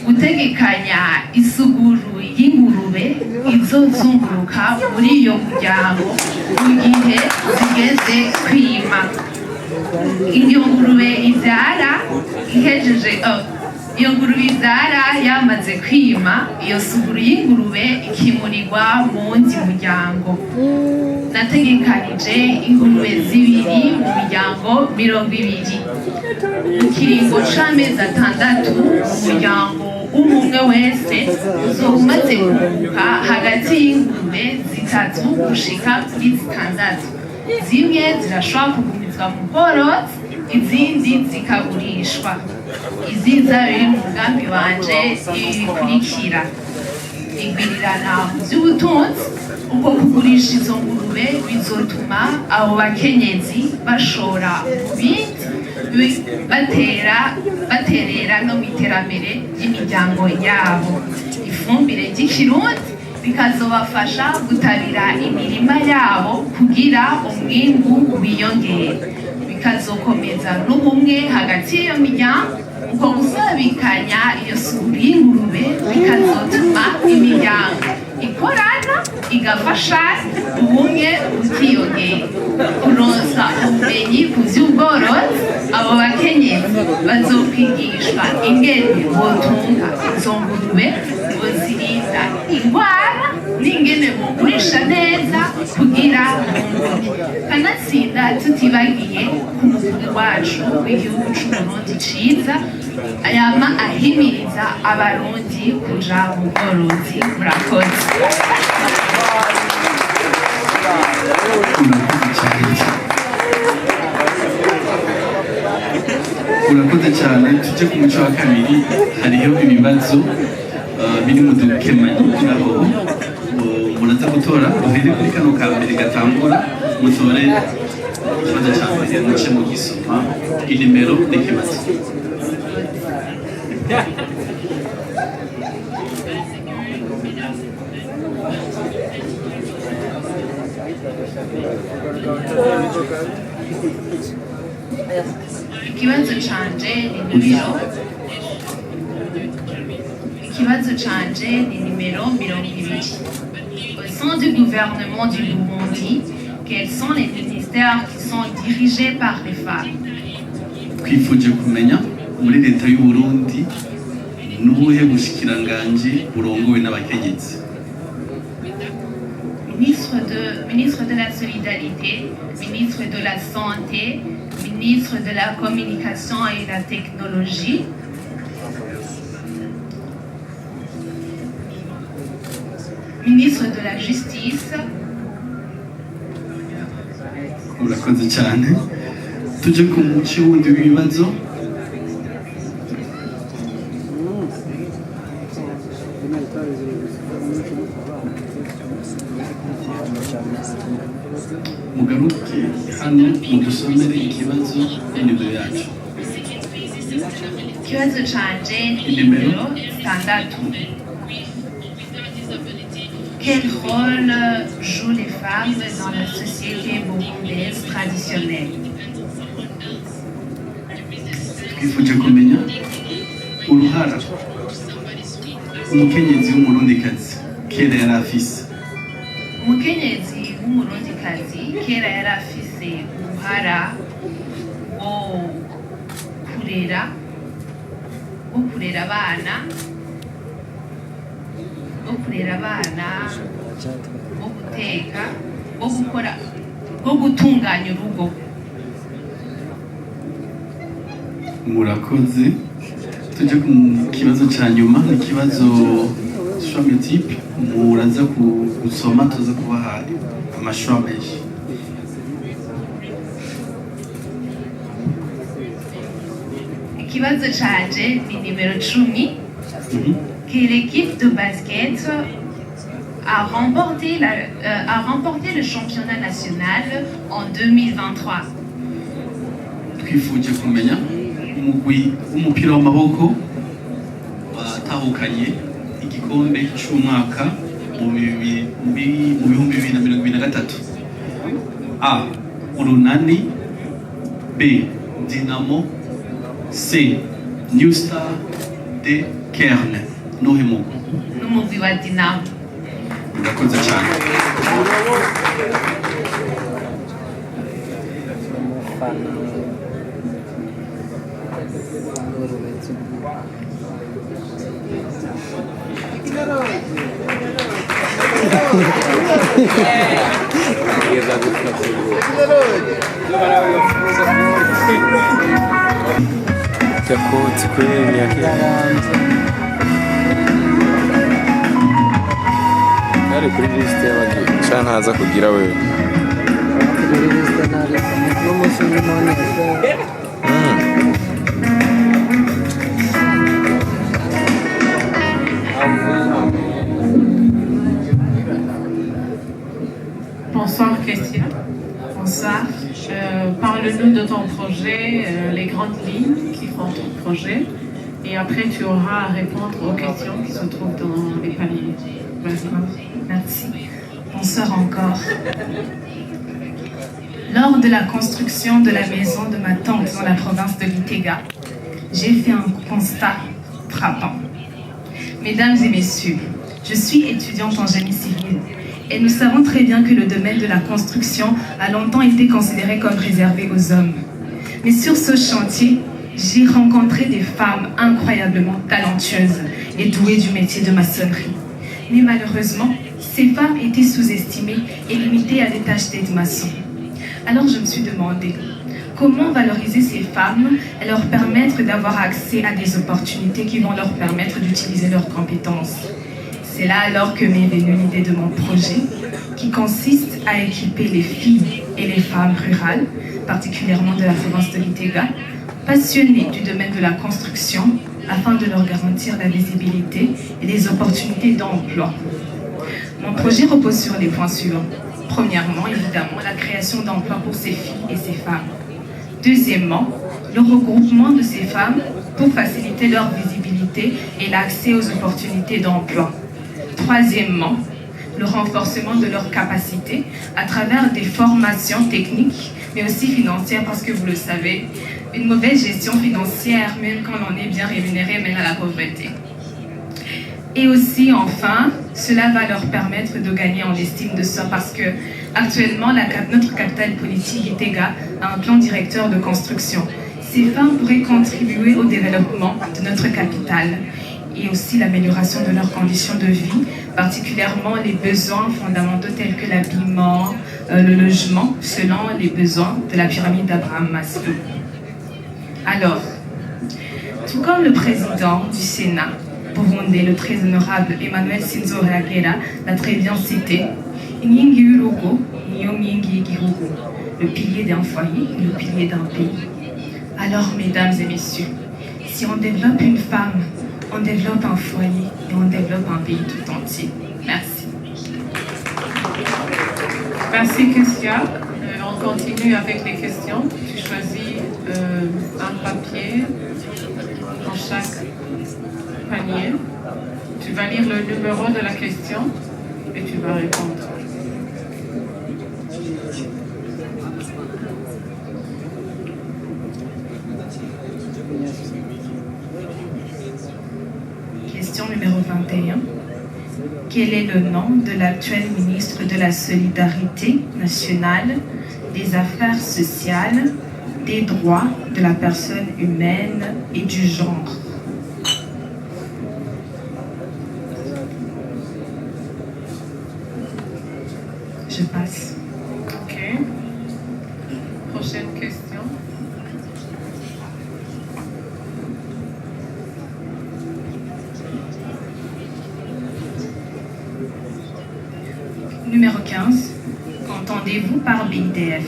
gutegekanya isuguru y'ingurube izozunguruka muri iyo muryango mu gihe zigeze kwima. Iyo ngurube ibyara ihejeje iyo ngurube ibyara yamaze kwima, iyo suguru y'ingurube ikimurirwa mu wundi muryango. Nategekanije ingurube 2 mu miryango 20. Mu kiringo c'amezi 6 umuryango umwe wese uzoba umaze kunguka hagati y'ingurube 3 gushika kuri 6. Zimwe zirashobora kugumizwa mu bworozi, izindi zikagurishwa. Iziza biri mu mugambi wanje ibikurikira: igwirirana mu by'ubutunzi uko kugurisha izo ngurube bizotuma abo bakenyezi bashora mu bindi baterera no mu iterambere ry'imiryango yabo. Ifumbire ry'ikirundi bikazobafasha gutabira imirima yabo kugira umwimbu wiyongere, bikazokomeza n'ubumwe hagati y'iyo miryango. Uko gusabikanya iyo sura y'ingurube bikazotuma imiryango ikorana igafashanya, ubumwe bukiyongera. Kuronsa ubumenyi ku by'ubworozi, abo bakenyezi bazokwigishwa ingene botunga izo ngurube, bozirinda indwara n'ingene bogurisha neza kugira bunguke. Kanatsinda tutibagiye ku mukuru wacu w'igihugu c'Uburundi ciza ayama ahimiriza abarundi kuja mu bworozi. Murakoze. Urakoze cyane. Tujye ku muco wa kabiri, hariho ibibazo biri mu dukemanyi naho muraza gutora. Duhere kuri kano ka mbere gatangura, mutore ikibazo cya mbere muce mu gisoma inimero n'ikibazo. Ikibazo canje ni nimero Au sein du gouvernement du Burundi, quels sont les ministères qui sont dirigés par les femmes? Twifuje kumenya muri leta y'u Burundi nubuhe bushikiranganji burongowe n'abakenyezi. Ministre de la Solidarité, ministre de la Santé, ministre de la Communication et de la Technologie, ministre de la Justice. Urakoze cyane. Tujye ku muco wundi w'ibibazo. Mugaruke hano mudusomere ikibazo n'inimero yacu. Ikibazo canje ni nimero 6. Quel rôle jouent les femmes dans la société burundaise traditionnelle? Twifuje kumenya uruhara umukenyezi w'umurundikazi kera yari afise. Umukenyezi w'umurundikazi kera yari afise uruhara wo kurera abana, wo guteka, wo gutunganya urugo. Murakoze. Tujye ku kibazo cya nyuma, ikibazo choix multiple. Muraza gusoma tuza kubaha amashusho menshi. Ikibazo canje ni nimero 10. Quelle équipe de basket a remporté le championnat national en 2023? Twifuje kumenya umugwi w'umupira w'amaboko watahukanye igikombe cy'umwaka mu 2023. A. Urunani. B. Dinamo. C. New Star. D. Kern. Nuhimugu. N'umugwi wa Dinamo. Murakoze cyane. Yakutse kweli ari kuri liste y'abagiye cyane ntaza kugira wewe kuri liste nari n'umunsi w'Imana Bonsoir, Kessia. Bonsoir. Parle-nous de ton projet, les grandes lignes qui font ton projet. Et après, tu auras à répondre aux questions qui se trouvent dans les paliers. Merci. Bonsoir encore. Lors de la construction de la maison de ma tante dans la province de Gitega, j'ai fait un constat frappant. Mesdames et messieurs, je suis étudiante en génie civil et nous savons très bien que le domaine de la construction a longtemps été considéré comme réservé aux hommes. Mais sur ce chantier, j'ai rencontré des femmes incroyablement talentueuses et douées du métier de maçonnerie. Mais malheureusement, ces femmes étaient sous-estimées et limitées à des tâches d'aide-maçon. Alors je me suis demandé, comment valoriser ces femmes et leur permettre d'avoir accès à des opportunités qui vont leur permettre d'utiliser leurs compétences? C'est là alors que m'est venue l'idée de mon projet, qui consiste à équiper les filles et les femmes rurales, particulièrement de la province de Gitega, passionnées du domaine de la construction, afin de leur garantir la visibilité et les opportunités d'emploi. Mon projet repose sur les points suivants. Premièrement, évidemment, la création d'emplois pour ces filles et ces femmes. Deuxièmement, le regroupement de ces femmes pour faciliter leur visibilité et l'accès aux opportunités d'emploi. Troisièmement, le renforcement de leurs capacités à travers des formations techniques, mais aussi financières, parce que vous le savez, une mauvaise gestion financière, même quand on est bien rémunéré, mène à la pauvreté. Et aussi, enfin, cela va leur permettre de gagner en estime de soi, parce que actuellement, notre capitale politique, Gitega, a un plan directeur de construction. Ces femmes pourraient contribuer au développement de notre capitale et aussi l'amélioration de leurs conditions de vie, particulièrement les besoins fondamentaux tels que l'habillement, le logement, selon les besoins de la pyramide d'Abraham Maslow. Alors, tout comme le président du Sénat burundais, le très honorable Emmanuel Sinzo Reagera, l'a très bien cité, Ingingi Urugo, Nyongingi Igihugu, le pilier d'un foyer et le pilier d'un pays. Alors, mesdames et messieurs, si on développe une femme, on développe un foyer et on développe un pays tout entier. Merci. Merci, Kessia. On continue avec les questions. Tu choisis un papier dans chaque panier. Tu vas lire le numéro de la question et tu vas répondre. Question numéro 21. Quel est le nom de l'actuel ministre de la Solidarité nationale, des Affaires sociales, des droits de la personne humaine et du genre? Je passe. Ok. Prochaine question. Numéro 15. Qu'entendez-vous par BIDF?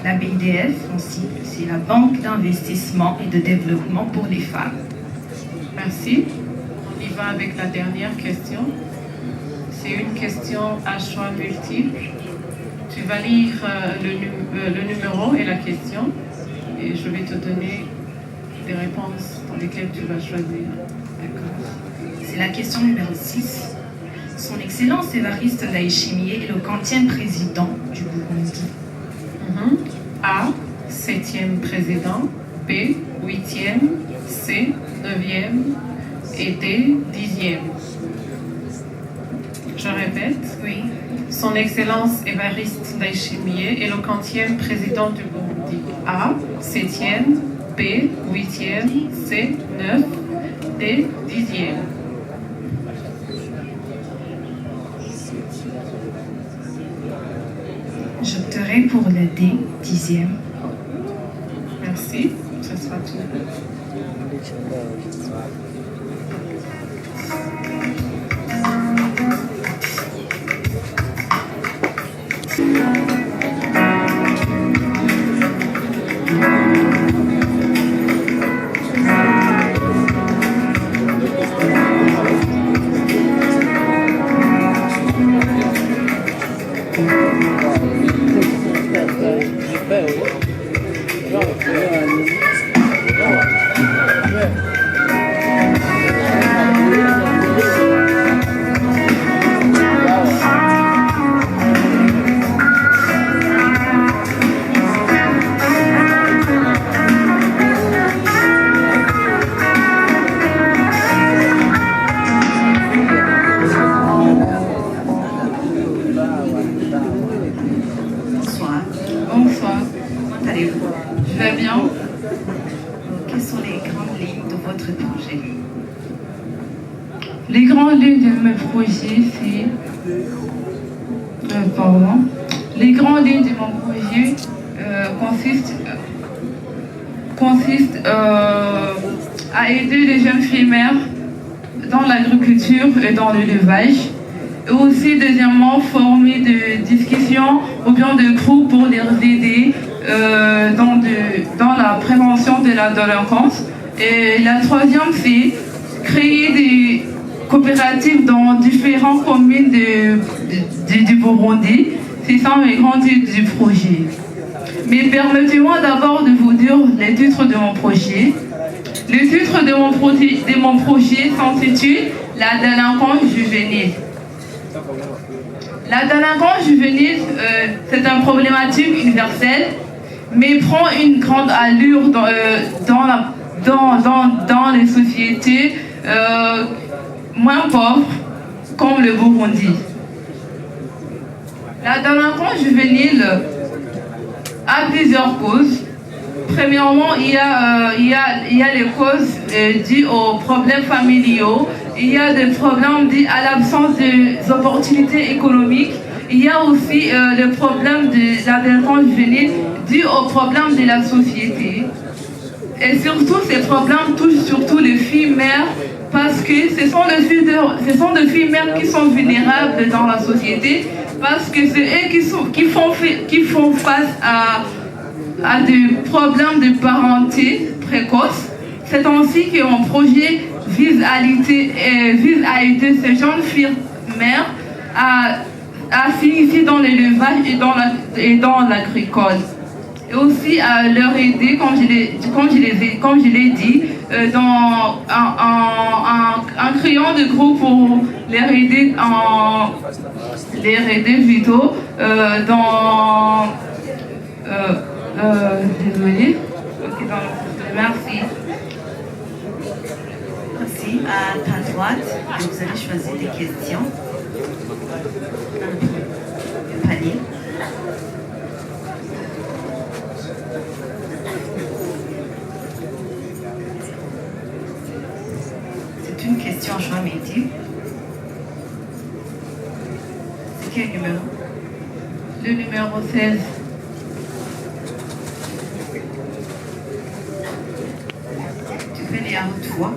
La BIDF, c'est la Banque d'investissement et de développement pour les femmes. Merci. On y va avec la dernière question. C'est une question à choix multiple. Tu vas lire le numéro et la question et je vais te donner des réponses dans lesquelles tu vas choisir. D'accord. C'est la question numéro 6. Son Excellence Évariste Ndayishimiye est le 40e président du Burundi. A, 7e président, B, 8e, C, 9e et D, 10e. Je répète. Oui. Son Excellence Évariste Ndayishimiye est le 40e président du Burundi. A, 7e, B, 8e, C, 9, D, 10e. J'opterai pour le D, 10e. Merci, ce sera tout. Les grandes lignes de mes projets, c'est... Les grandes lignes de mon projet consistent à aider les jeunes filles mères dans l'agriculture et dans l'élevage. Et aussi, deuxièmement, former des discussions ou bien des groupes pour les aider dans la prévention de la délinquance. Et la troisième, c'est créer des coopératives dans différentes communes du Burundi. C'est ça mes grandes idées du projet. Mais permettez-moi d'abord de vous dire les titres de mon projet. Le titre de mon projet s'intitule « La délinquance juvénile ». La délinquance juvénile, c'est une problématique universelle, mais prend une grande allure dans les sociétés moins pauvres, comme le Burundi. La délinquance juvénile a plusieurs causes. Premièrement, il y a les causes dues aux problèmes familiaux. Il y a des problèmes dus à l'absence d'opportunités économiques. Il y a aussi le problème de la délinquance juvénile dû aux problèmes de la société. Et surtout, ces problèmes touchent surtout les filles mères parce que ce sont les filles mères qui sont vulnérables dans la société parce que c'est elles qui font face à des problèmes de parenté précoce. C'est ainsi que mon projet vise à aider ces jeunes filles mères à s'initier dans l'élevage et dans l'agricole. Et aussi à leur aider, comme je l'ai dit, en créant des groupes pour les aider plutôt désolé. Ok, merci. Merci. À ta droite, vous allez choisir des questions. Le panier. C'est une question en choix multiple. C'est quel numéro? Le numéro 16. Tu peux lire à haute voix.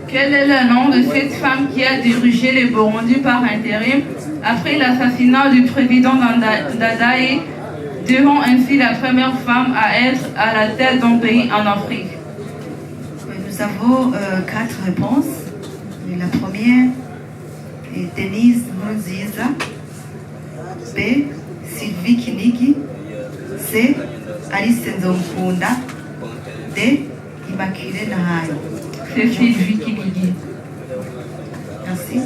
Quel est le nom de cette femme qui a dirigé le Burundi par intérim après l'assassinat du président Ndadaye, devenant ainsi la première femme à être à la tête d'un pays en Afrique? Nous avons 4 réponses. Et la première est Denise Nkurunziza. B. Sylvie Kinigi. C. Alice Nzomukunda. D. Immaculée Nahayo. C'est Sylvie Kinigi. Merci.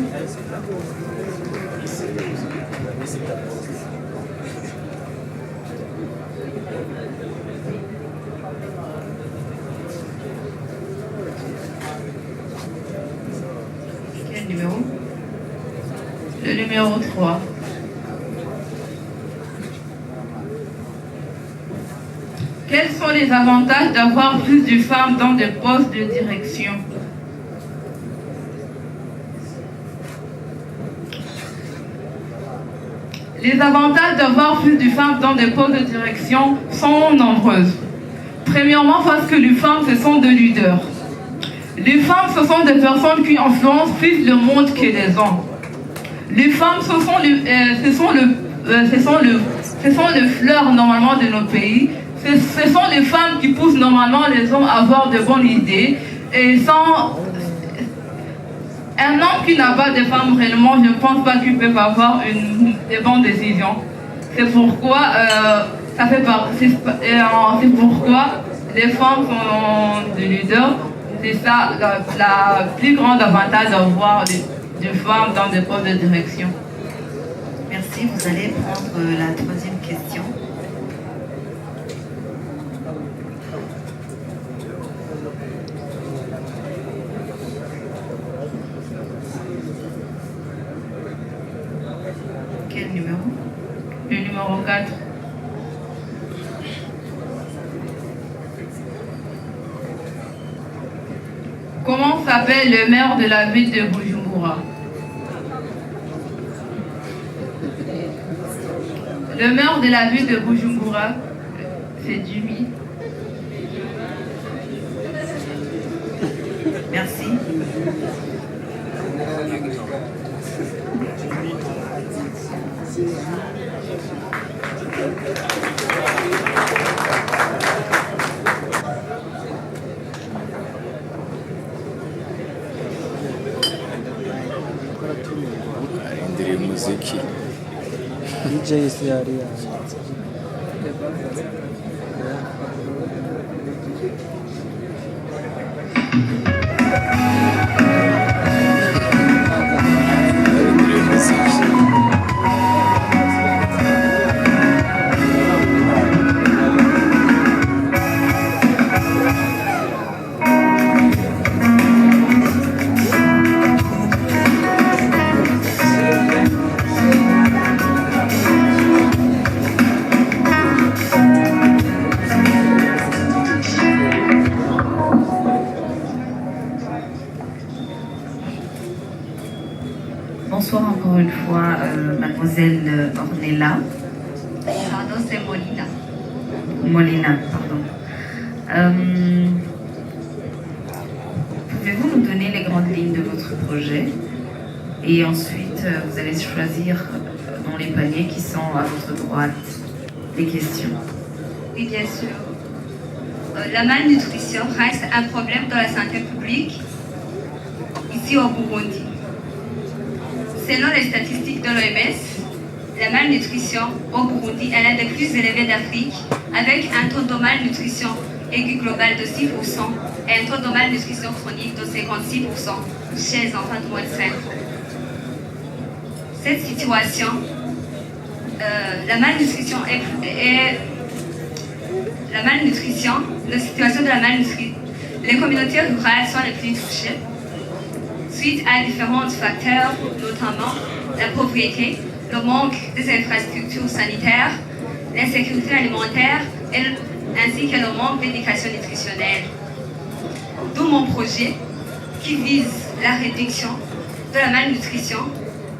Quel numéro? Le numéro 3. Quels sont les avantages d'avoir plus de femmes dans des postes de direction? Les avantages d'avoir plus de femmes dans des postes de direction sont nombreuses. Premièrement, parce que les femmes, ce sont des leaders. Les femmes, ce sont des personnes qui influencent plus le monde que les hommes. Les femmes, ce sont les fleurs normalement de nos pays. Ce sont les femmes qui poussent normalement les hommes à avoir de bonnes idées. Et sans un homme qui n'a pas de femme réellement, je ne pense pas qu'ils peuvent avoir de bonnes décisions. C'est pourquoi c'est pourquoi les femmes sont des leaders. C'est ça la plus grande avantage d'avoir des femmes dans des postes de direction. Merci, vous allez prendre la troisième question. Quel numéro? Le numéro 4. Comment s'appelle le maire de la ville de Bujumbura? Le maire de la ville de Bujumbura, c'est Jimmy. Merci. Arindiriye umuziki. DJ yari Arindiriye umuziki. Bonsoir encore une fois, mademoiselle Ornella. Pardon, c'est Molina. Molina, pardon. Pouvez-vous nous donner les grandes lignes de votre projet? Et ensuite, vous allez choisir dans les paniers qui sont à votre droite les questions. Oui, bien sûr. La malnutrition reste un problème dans la santé publique ici au Burundi. Selon les statistiques de l'OMS, la malnutrition au Burundi est l'un des plus élevés d'Afrique, avec un taux de malnutrition aiguë global de 6% et un taux de malnutrition chronique de 56% chez les enfants de moins de 5 ans. Cette situation, la situation de la malnutrition, les communautés rurales sont les plus touchées, suite à différents facteurs, notamment la pauvreté, le manque des infrastructures sanitaires, l'insécurité alimentaire ainsi que le manque d'éducation nutritionnelle. D'où mon projet qui vise la réduction de la malnutrition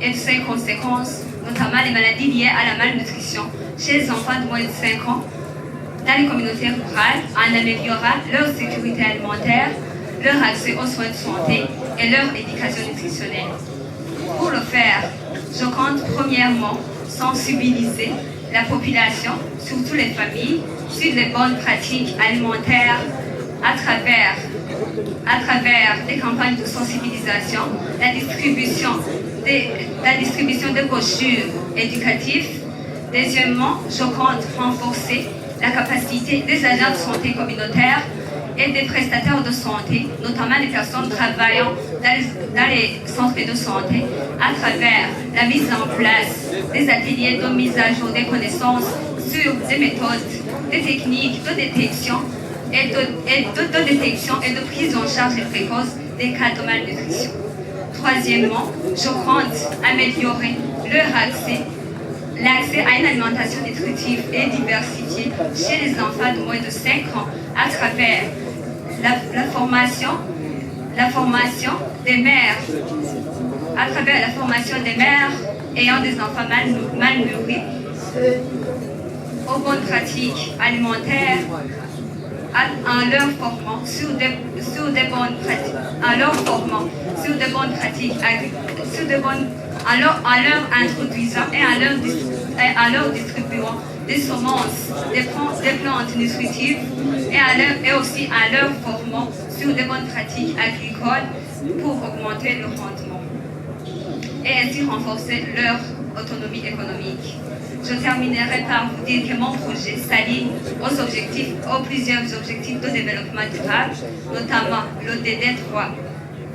et de ses conséquences, notamment les maladies liées à la malnutrition chez les enfants de moins de 5 ans dans les communautés rurales en améliorant leur sécurité alimentaire, leur accès aux soins de santé et leur éducation nutritionnelle. Pour le faire, je compte premièrement sensibiliser la population, surtout les familles, sur les bonnes pratiques alimentaires à travers des campagnes de sensibilisation, la distribution des brochures éducatives. Deuxièmement, je compte renforcer la capacité des agents de santé communautaires et des prestataires de santé, notamment les personnes travaillant dans les centres de santé, à travers la mise en place des ateliers de mise à jour des connaissances sur des méthodes, des techniques de détection et de prise en charge précoce des cas de malnutrition. Troisièmement, je compte améliorer l'accès à une alimentation nutritive et diversifiée chez les enfants de moins de 5 ans à travers la formation des mères, ayant des enfants malnourris aux bonnes pratiques alimentaires, en leur formant sur des bonnes pratiques, en leur introduisant et en leur distribuant des semences, des plantes nutritives et aussi en leur formant sur des bonnes pratiques agricoles pour augmenter le rendement et ainsi renforcer leur autonomie économique. Je terminerai par vous dire que mon projet s'aligne aux plusieurs objectifs de développement durable, notamment l'ODD 3,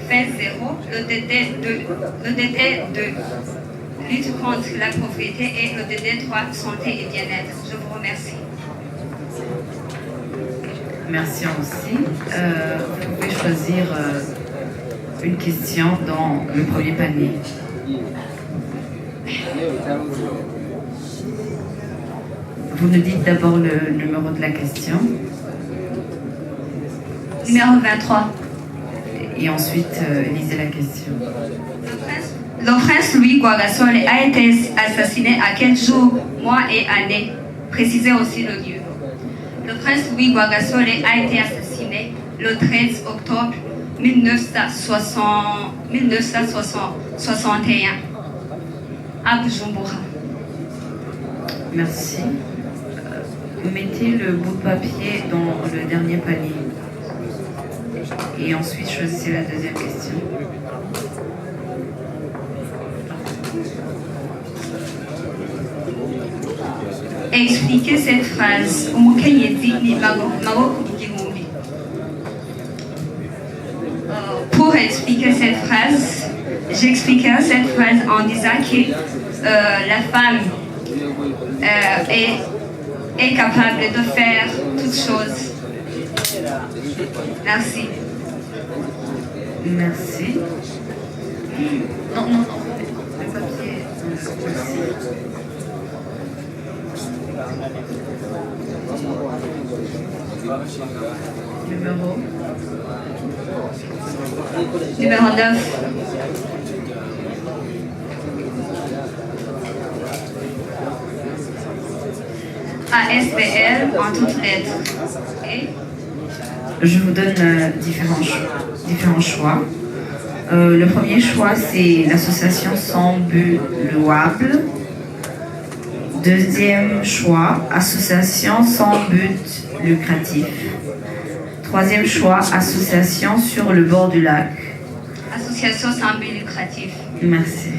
phase 0, l'ODD 2, lutte contre la pauvreté et l'ODD 3, santé et bien-être. Je vous remercie. Merci aussi. Vous pouvez choisir une question dans le premier panier. Vous nous dites d'abord le numéro de la question. Numéro 23. Et ensuite, lisez la question. Le prince Louis Guagasole a été assassiné à quel jour, mois et année? Précisez aussi le lieu. Le prince Louis Guagasole a été assassiné le 13 octobre 1961 à Bujumbura. Merci. Mettez le bout de papier dans le dernier panier. Et ensuite, choisissez la deuxième question. Expliquez cette phrase. Pour expliquer cette phrase, j'expliquerai cette phrase en disant que la femme est capable de faire toutes choses. Merci. Merci. Non. Le papier. Numéro 9. ASBL en toutes lettres. Okay. Je vous donne différents choix. Le premier choix, c'est l'association sans but louable. Deuxième choix, association sans but lucratif. Troisième choix, association sur le bord du lac. Association sans but lucratif. Merci.